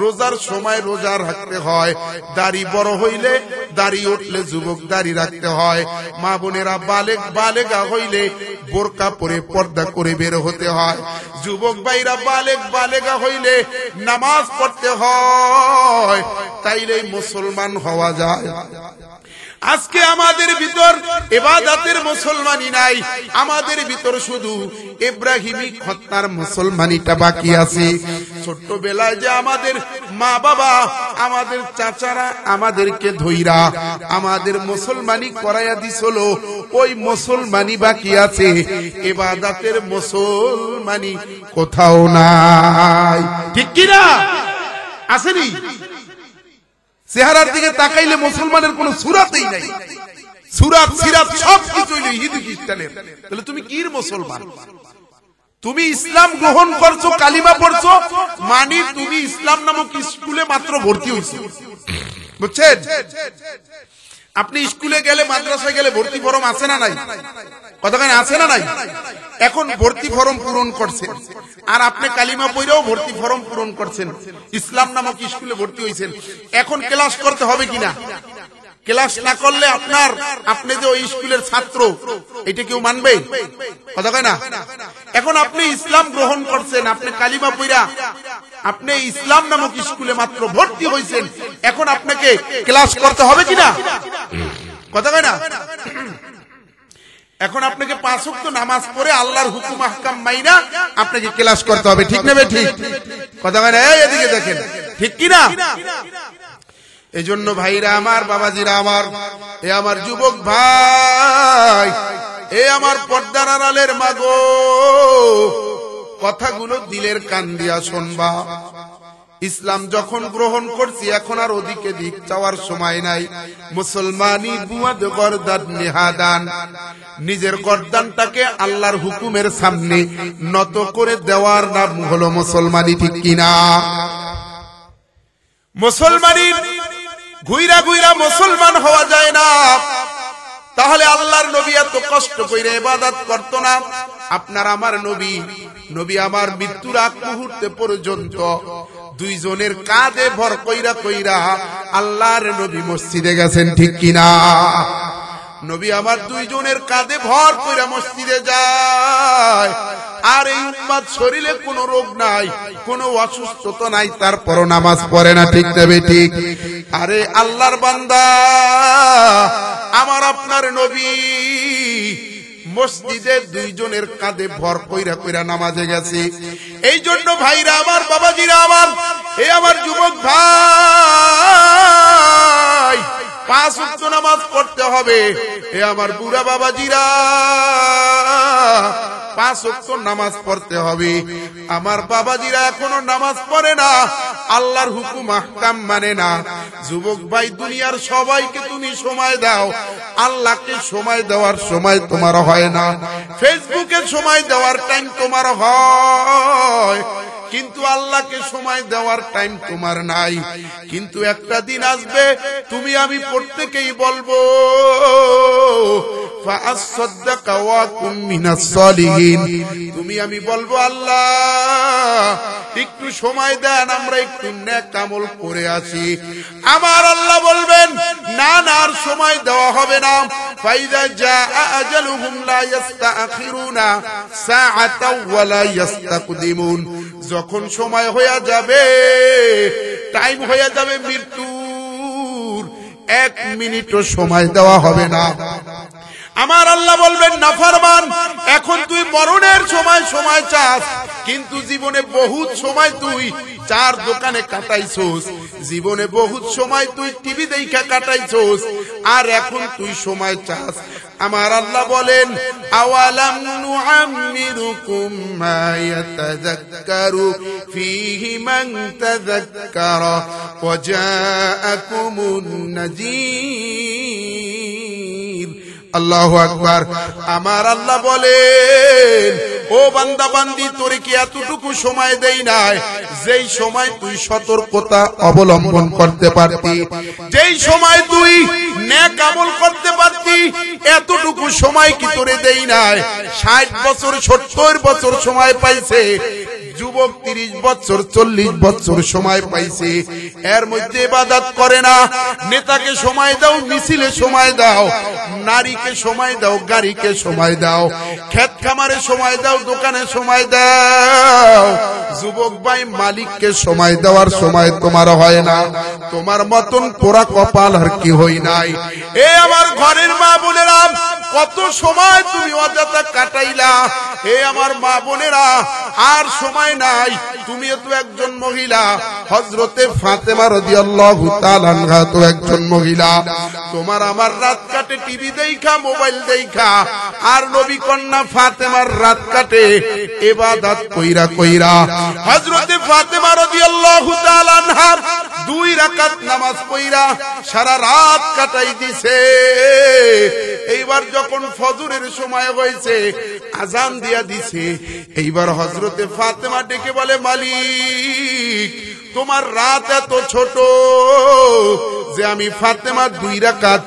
রোজার সময় রোজা রাখতে হয়, দাড়ি বড় হইলে, দাড়ি উঠলে যুবক দাড়ি রাখতে হয়, মা বোনেরা বালেগা হইলে বোরকা পরে পর্দা করে বের হতে হয়, যুবক ভাইরা বালেগা হইলে নামাজ পড়তে হয়, তাইলে মুসলমান হওয়া যায়। আজকে আমাদের ভিতর ইবাদতের মুসলমানি নাই, আমাদের ভিতর শুধু ইব্রাহিমী খতনার মুসলমানিটা বাকি আছে। ছোট্টবেলায় যে আমাদের মা বাবা, আমাদের চাচারা আমাদেরকে ধইরা আমাদের মুসলমানি করাইয়া দিছিল, ওই মুসলমানি বাকি আছে, ইবাদতের মুসলমানি কোথাও নাই। ঠিক কি না? আসেনি? চেহারার দিকে তাকাইলে মুসলমানের কোন সুরাতেই নাই, সুরাত সিরাত সব কিছু হিন্দু খ্রিস্টানের। তাহলে তুমি কি মুসলমান? তুমি ইসলাম গ্রহণ করছো, কালিমা পড়ছো, মানে তুমি ইসলাম নামক স্কুলে মাত্র ভর্তি হইছো, বুঝছেন? আপনি স্কুলে গেলে, মাদ্রাসায় গেলে ভর্তি ফরম আছে না নাই? কতখানি আছে না নাই? এখন ভর্তি ফর্ম পূরণ করছেন, আর আপনি কালিমা পড়েও ভর্তি ফর্ম পূরণ করছেন, ইসলাম নামক স্কুলে ভর্তি হয়েছেন। এখন ক্লাস করতে হবে কিনা? ক্লাস না করলে আপনি যে ওই স্কুলের ছাত্র, এটা কেউ মানবে? কথা কয় না? এখন আপনি ইসলাম গ্রহণ করছেন, আপনি কালিমা পড়া আপনি ইসলাম নামক স্কুলে মাত্র ভর্তি হয়েছেন, এখন আপনাকে ক্লাস করতে হবে কিনা? কথা কয় না? এখন আপনাকে 5 ওয়াক্ত নামাজ পড়ে আল্লাহর হুকুম আহকাম মাইনা আপনাকে ক্লাস করতে হবে, ঠিক না বে ঠিক? কথা কয় না? এদিকে দেখেন, ঠিক কিনা? এই জন্য ভাইরা আমার, বাবাজিরা আমার, এ আমার যুবক ভাই, এ আমার পর্দার আড়ালের মাগো, কথাগুলো দিলের কান দিয়া শুনবা। ইসলাম যখন গ্রহণ করছি, এখন আর ওদিকে দিক চাওয়ার সময় নাই। মুসলমানি বুয়াদ গর্দান নেহাদান, নিজের গর্দানটাকে আল্লাহর হুকুমের সামনে নত করে দেওয়ার নাম হলো মুসলমানি, ঠিক কিনা? মুসলমানির ঘুইরা ঘুইরা মুসলমান হওয়া যায় না। তাহলে আল্লাহর নবী এত কষ্ট করে ইবাদত করতো না। আপনার আমার নবী আমার মৃত্যুর আগ মুহূর্তে পর্যন্ত দুইজনের কাঁধে ভর কইরা কইরা আল্লাহর নবী মসজিদে গেছেন, ঠিক কিনা? নবী আমার দুইজনের কাঁধে ভর কইরা মসজিদে যায়। আর এই উম্মত শরীরে কোনো রোগ নাই, কোনো অসুস্থতা নাই, তারপরও নামাজ পড়ে না, ঠিক নেবে ঠিক? আরে আল্লাহর বান্দা, আমার আপনার নবী মসজিদে দুইজনের কাঁধে ভর কইরা কইরা নামাজে গেছে। এই জন্য ভাইরা আমার, বাবাজিরা আমার, এ আমার যুবক ভাই, 5 ওয়াক্ত নামাজ পড়তে হবে। এ আমার বুড়া বাবাজিরা, 5 ওয়াক্ত নামাজ পড়তে হবে। আমার বাবাজিরা এখনো নামাজ পড়ে না, আল্লাহর হুকুম আহকাম মানে না। যুবক ভাই, দুনিয়ার সবাইকে তুমি সময় দাও, আল্লাহকে সময় দেওয়ার সময় তোমার হয় না। ফেসবুকে সময় দেওয়ার টাইম তোমার হয়, কিন্তু আল্লাহকে সময় দেওয়ার টাইম তোমার নাই। কিন্তু একটা দিন আসবে, তুমি আমি প্রত্যেকেই বলবো, ফাআসসাদদাকা ওয়া কুম মিনাস সালিহিন। তুমি আমি বলবো, আল্লাহ একটু সময় দেন, আমরা একটু নেক আমল করে আসি। আমার আল্লাহ বলবেন, না না, আর সময় দেওয়া হবে না। ফাইদা জাআ আজালুহুম লা ইস্তাখিরুনা সাআতাও ওয়া লা ইস্তাকদিমুন। যখন সময় হয়ে যাবে, টাইম হয়ে যাবে মৃত্যুর, 1 মিনিটও সময় দেওয়া হবে না। আমার আল্লাহ বলবেন, নাফরমান, এখন তুই মরণের সময় চাস, কিন্তু জীবনে বহুত সময় তুই চার দোকানে কাটাইছোস, জীবনে বহুত সময় তুই টিভি দেখা কাটাইছোস, আর এখন তুই সময় চাস। আমার আল্লাহ বলেন, আওয়ালাম নুআম্মিরুকুম মা ইয়াতাযাক্কারু ফীহি মান তাযাক্কারা ওয়া জাআকুমুন নাযীর। আল্লাহু আকবার। আমার আল্লাহ বলেন, ও বান্দা বান্দি, তোরে কি এতটুকু সময় দেই নাই, যেই সময় তুই সতর্কতা অবলম্বন করতে পারতি, যেই সময় তুই নেক আমল করতে পারতি, এতটুকু সময় কি তোরে দেই নাই? 60 বছর 70 বছর সময় পাইছে যুবক, 30 বছর 40 বছর সময় পাইছে, এর মধ্যে ইবাদত করে না। নেতাকে সময় দাও, মিছিলে সময় দাও, নারীকে সময় দাও, গাড়িকে সময় দাও, ক্ষেত খামারে সময় দাও, দোকানে সময় দাও। যুবক ভাই, মালিককে সময় দেওয়ার সময় তোমার হয় না। তোমার মতন পোড়া কপাল আর কি হই নাই। এ আমার ঘরের মা বোনেরা, কত সময় তুমি অযথা কাটাইলা। এ আমার মা বোনেরা, আর সময় নাই। তুমি তো একজন মহিলা, হযরতে ফাতেমা রাদিয়াল্লাহু তাআলা আনহা তো একজন মহিলা। তোমার আমার রাত কাটে টিভি দেখা, মোবাইল দেখা, আর নবী কন্যা ফাতেমার রাত কাটে ইবাদত কইরা কইরা। হযরতে ফাতেমা রাদিয়াল্লাহু তাআলা আনহা 2 রাকাত নামাজ পড়া সারা রাত কাটাই দিছে। এইবার যখন ফজরের সময় হয়েছে, আজান দিয়া দিছে, এইবার হযরতে ফাতেমা ডেকে বলে, মালিক, তোমার রাত এত ছোট, যে আমি ফাতেমা 2 রাকাত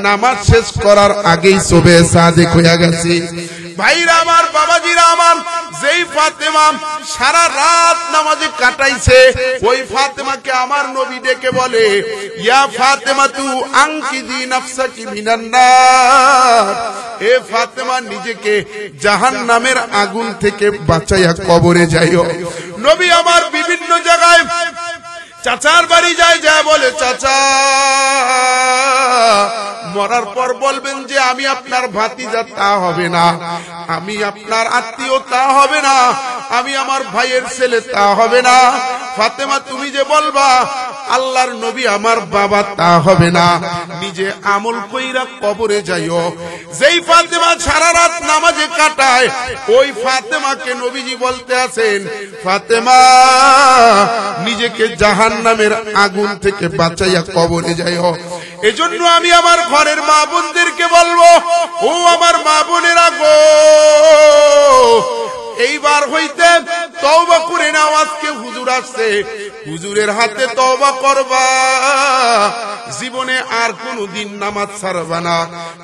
নামাজ শেষ করার আগেই সুবহে সাদিক হয়ে গেছি। ভাইরা আমার, বাবাজিরা আমার, যেই ফাতেমা সারা রাত নামাজে কাটাইছে, ওই ফাতেমাকে আমার নবী ডেকে বলে, ইয়া ফাতেমা তু আনকিদি নাফসাকি মিনান নার, এ ফাতেমা নিজেকে জাহান্নামের আগুন থেকে বাঁচাইয়া কবরে যাইও। নবী আমার বিভিন্ন জায়গায় চাচার বাড়ি যায়, যা বলে চাচা মরার পর বলবেন যে আমি আপনার ভাতিজা, তা হবে না। আমি আপনার আত্মীয়, তা হবে না। আমি আমার ভাইয়ের ছেলে, তা হবে না। ফাতেমা তুমি যে বলবা আল্লাহর নবী আমার বাবা, তা হবে না। নিজে আমল কইরা কবরে যাইও। যেই ফাতেমা সারা রাত নামাজে কাটায়, ওই ফাতেমাকে নবীজি বলতে আছেন, ফাতেমা নিজেকে জাহান্নামের আগুন থেকে বাঁচাইয়া কবরে যাইও। এজন্য আমি আমার ঘরের মা বোনদেরকে বলবো, ও আমার মা বোনেরা গো, এইবার হইতে তওবা করে নাও। আজকে হুজুর আসছে, হুজুরের হাতে তওবা করবা। জীবনে আর কোনদিন নামাজ ছাড়বা না,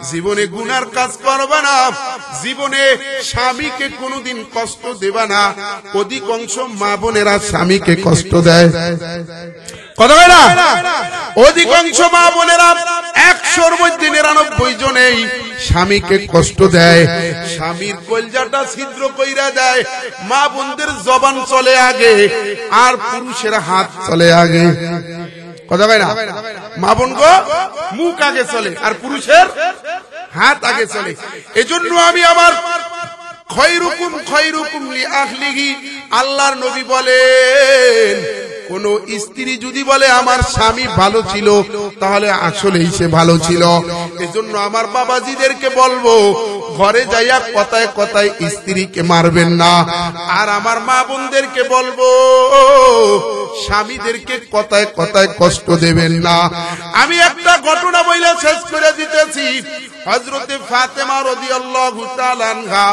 জীবনে গুনার কাজ করবা না, জীবনে স্বামীকে কোনদিন কষ্ট দেবা না। অধিকাংশ মা বোনেরা স্বামীকে কষ্ট দেয়, কথা বলে না? অধিকাংশ মা বোনেরা 100-র মধ্যে 99 জনেই স্বামীকে কষ্ট দেয়, স্বামীর কলজাটা ছিদ্র কইরা দেয়। মা বোনদের জবান চলে আগে, আর পুরুষের হাত চলে আগে, কথা বলে না? মা বোন গো, মুখ আগে চলে আর পুরুষের হাত আগে চলে। এজন্য আমি আমার খয়রুকুম খয়রুকুম লি আহলিহি, আল্লাহর নবী বলেন, কোন স্ত্রী যদি বলে আমার স্বামী ভালো ছিল, তাহলে আসলেই সে ভালো ছিল। এজন্য আমার বাবাজিদেরকে বলবো, ঘরে যাইয়া কথায় কথায় স্ত্রীকে মারবেন না। আর আমার মা বোনদেরকে বলবো, স্বামীদেরকে কথায় কথায় কষ্ট দেবেন না। আমি একটা ঘটনা বইলা শেষ করে দিতেছি। হযরতে ফাতেমা রাদিয়াল্লাহু তাআলা আনহা,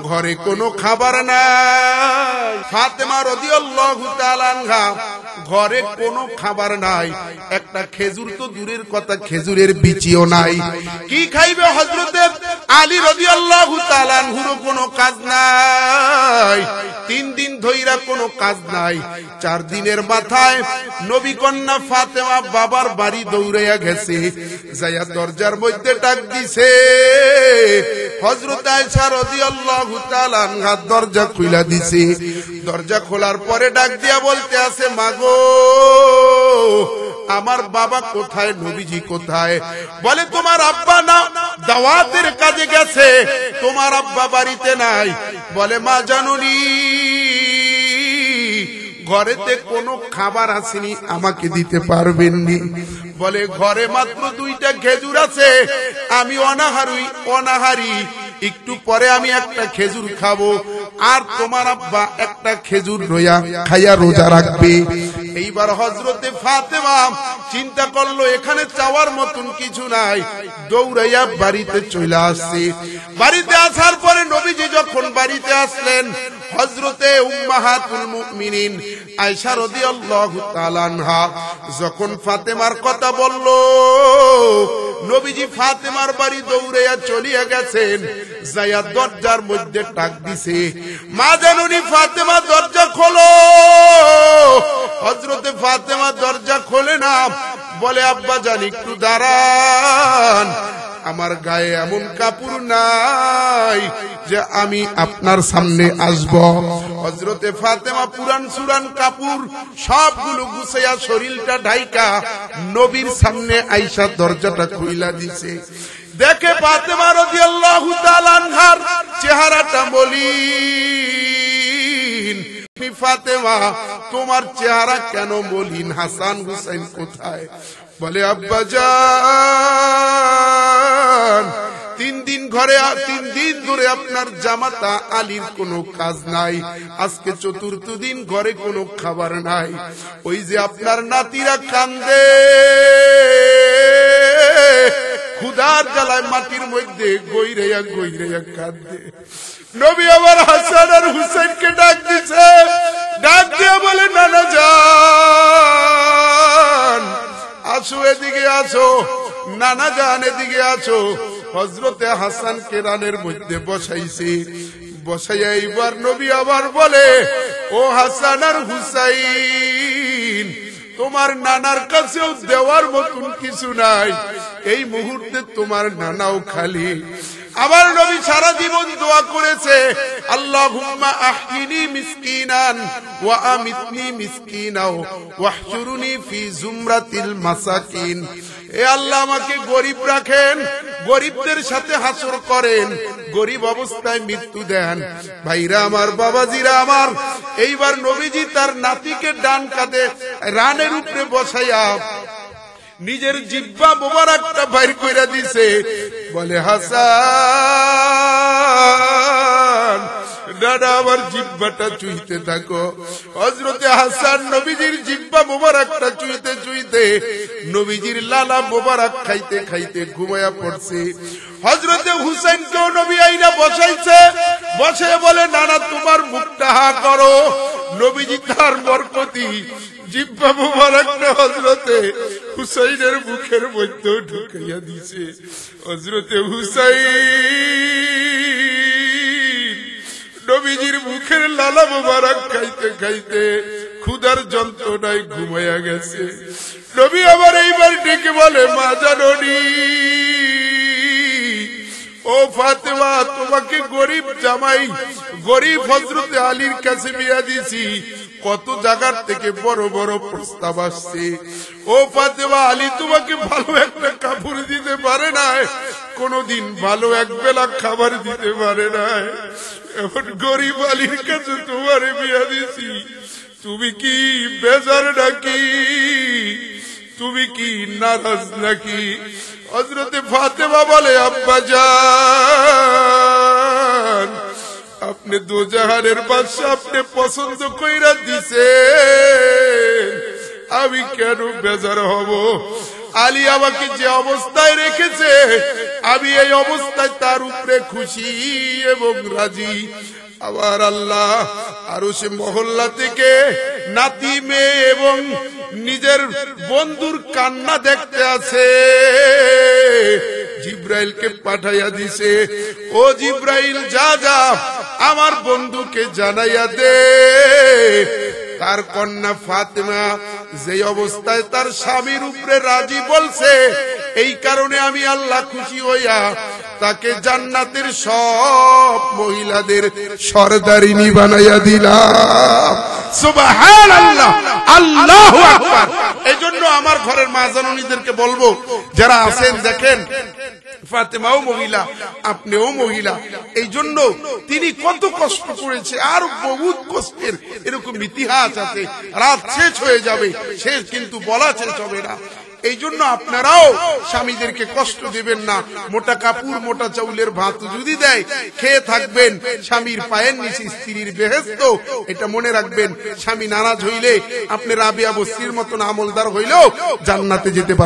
ঘরে কোনো খাবার নাই। ফাতেমা রাদিয়াল্লাহু তাআলা আনহা, ঘরে কোনো খাবার নাই। একটা খেজুর তো দূরের কথা, খেজুরের বিচিও নাই। কি খাইবে হযরতে আলী রাদিয়াল্লাহু তাআলা আনহুর কোনো কাজ নাই। 3 দিন ধইরা কোনো কাজ নাই। 4 দিনের মাথায় নবী কন্যা ফাতেমা বাবার বাড়ি দৌড়াইয়া গেছে, যাইয়া দরজার মধ্যে ডাক দিছে। হযরত আয়েশা রাদিয়াল্লাহু তাআলা আনহা দরজা খুইলা দিছে। দরজা খোলার পরে ডাক দিয়া বলতে আছে, মাগো আমার বাবা কোথায়, নবীজি কোথায়? বলে তোমার আব্বা না দাওয়াতের কাজে গেছে, তোমার আব্বা বাড়িতে নাই। বলে মা জানুনি, ঘরেতে কোনো খাবার আসেনি, আমাকে দিতে পারবেননি? বলে ঘরে মাত্র 2টা খেজুর আছে, আমি অনাহারি, একটু পরে আমি একটা খেজুর খাবো, আর তোমার আব্বা একটা খেজুর খাইয়া রোজা রাখবে। এইবার হযরতে ফাতেমা চিন্তা করলো এখানে চাওয়ার মতন কিছু নাই, দৌড়াইয়া বাড়িতে চলে আসছে। বাড়িতে আসার পরে নবীজি যখন বাড়িতে আসলেন, হযরতে উম্মাহাতুল মুমিনিন আয়েশা রাদিয়াল্লাহু তাআলা আনহা যখন ফাতেমার কথা বলল, নবীজি ফাতেমার বাড়ি দৌড়াইয়া চলিয়া গেছেন, যাইয়া দরজার মধ্যে ডাক দিছে, মা জানুনি ফাতেমা দরজা খোলো। হযরতে ফাতেমা দরজা খোলে না, বলে আব্বা জান একটু দাঁড়ান, আমার গায়ে এমন কাপড় নাই যে আমি আপনার সামনে আসব। হযরতে ফাতেমা পুরান সুরান কাপড় সবগুলো গুছাইয়া শরীরটা ঢাইকা নবীর সামনে আয়েশা দরজাটা খুইলা দিছে। দেখে ফাতেমা রাদিয়াল্লাহু তাআলা আনহার চেহারাটা মলিন। ফাতেমা তোমার চেহারা কেন মলিন? হাসান হুসাইন কোথায়? বলে আব্বা জান 3 দিন ধরে আপনার জামাতা আলীর কোনো কাজ নাই, আজকে 4র্থ দিন ঘরে কোনো খাবার নাই। ওই যে আপনার নাতিরা কান্দে, ক্ষুধার জ্বালায় মাটির মধ্যে গইরাইয়া কান্দে। নবী আমার হাসান আর হুসাইনকে ডাক দিছে, ডাক দিয়ে বলে নানা জান আসো এদিকে আছো, নানা জান এদিকে আছো। হযরতে হাসানকে রানের মধ্যে বসাইছে, বসাইয়া এইবার নবী আবার বলে, ও হাসান আর হুসাইন, তোমার নানার কাছেও দেওয়ার মতন কিছু নাই, এই মুহূর্তে তোমার নানাও খালি। আমার নবী সারা জীবন দোয়া করেছে, আল্লাহুম্মা আহইনি মিসকিনান ওয়া আমিতনি মিসকিনাও ওয়াহশুরুনি ফি জুমরাতিল মাসাকিন। এ আল্লাহ, আমাকে গরিব রাখেন, গরিবদের সাথে হাসর করেন, গরিব অবস্থায় মৃত্যু দেন। ভাইরা আমার, বাবাজিরা আমার, এইবার নবীজি তার নাতিকে ডান কাঁধে রানের উপরে বসাইয়া নিজের জিহ্বা মোবারকটা বাইর কইরা দিছে, বলে হাসান, দাদা আমার জিহ্বাটা চুইতে থাকো। হযরতে হাসান নবীজির জিহ্বা মোবারকটা চুইতে চুইতে নবীজির লালা মোবারক খাইতে খাইতে ঘুমায়া পড়ছে। হযরতে হুসাইনকেও নবী আইনা বসাইছে, বসে বলে, নানা তোমার মুখটা হা করো। নবীজি তার বরকতি জিহ্বা মুবারকটা হযরতে হুসাইনের মুখের মধ্যে ঢুকাইয়া দিছে। হযরতে হুসাইন নবীজির মুখের লালা মুবারক খাইতে খাইতে ক্ষুধার যন্ত্রণায় ঘুমাইয়া গেছে। নবী আবার এইবার ডেকে বলে, মা জাননী, ও ফাতেমা, তোমাকে গরিব জামাই, গরিব হযরতে আলীর কাছে বিয়া দিছি, কত জায়গার থেকে বড় বড় প্রস্তাব আসছে। ও ফাতেমা, আলী তোমাকে ভালো একটা কাপড় দিতে পারে নাই, কোনদিন ভালো এক বেলা খাবার দিতে পারে নাই, এখন গরিব আলীর কাছে তোমারে বিয়া দিছি, তুমি কি বেজার নাকি, তুমি কি নারাজ নাকি? হযরতে ফাতেমা বলে, আব্বা জান, আপনি দোজাহানের বাদশা, আপনি পছন্দ কইরা দিছে, আমি কেন বেজার হব? আলী আমাকে যে অবস্থায় রেখেছে, আমি এই অবস্থায় তার উপরে খুশি এবং রাজি। আবার আল্লাহ আরো সে মহল্লা থেকে নাতি, মেয়ে এবং নিজের বন্ধুর কান্না দেখতে আছে, জিব্রাইলকে পাঠাইয়া দিছে, ও জিব্রাইল, যা যা আমার বন্ধুকে জানাইয়া দে, তার কন্যা ফাতেমা যে অবস্থায় তার স্বামীর উপরে রাজি বলছে, এই কারণে আমি আল্লাহ খুশি হইয়া তাকে জান্নাতের সব মহিলাদের সরদারিনী বানাইয়া দিলাম। সুবহানাল্লাহ, আল্লাহু আকবার। এইজন্য আমার ঘরের মা জাননীদেরকে বলবো, যারা আছেন, দেখেন ফাতেমাও মহিলা, আপনিও মহিলা, এই জন্য তিনি কত কষ্ট করেছে, আর বহুত কষ্টের এরকম ইতিহাস আছে, রাত শেষ হয়ে যাবে, শেষ কিন্তু বলা শেষ হবে না। এই জন্য আপনারাও স্বামীদেরকে কষ্ট দিবেন না। মোটা কাপড়, মোটা চাউলের ভাত যদি দেয়, খেয়ে থাকবেন, স্বামীর পায়ের নিচে স্ত্রীর বেহেশত, এটা মনে রাখবেন। স্বামী নারাজ হইলে আপনি রাবিয়া বস্তির মতন আমলদার হইলেও জান্নাতে যেতে পারবেন।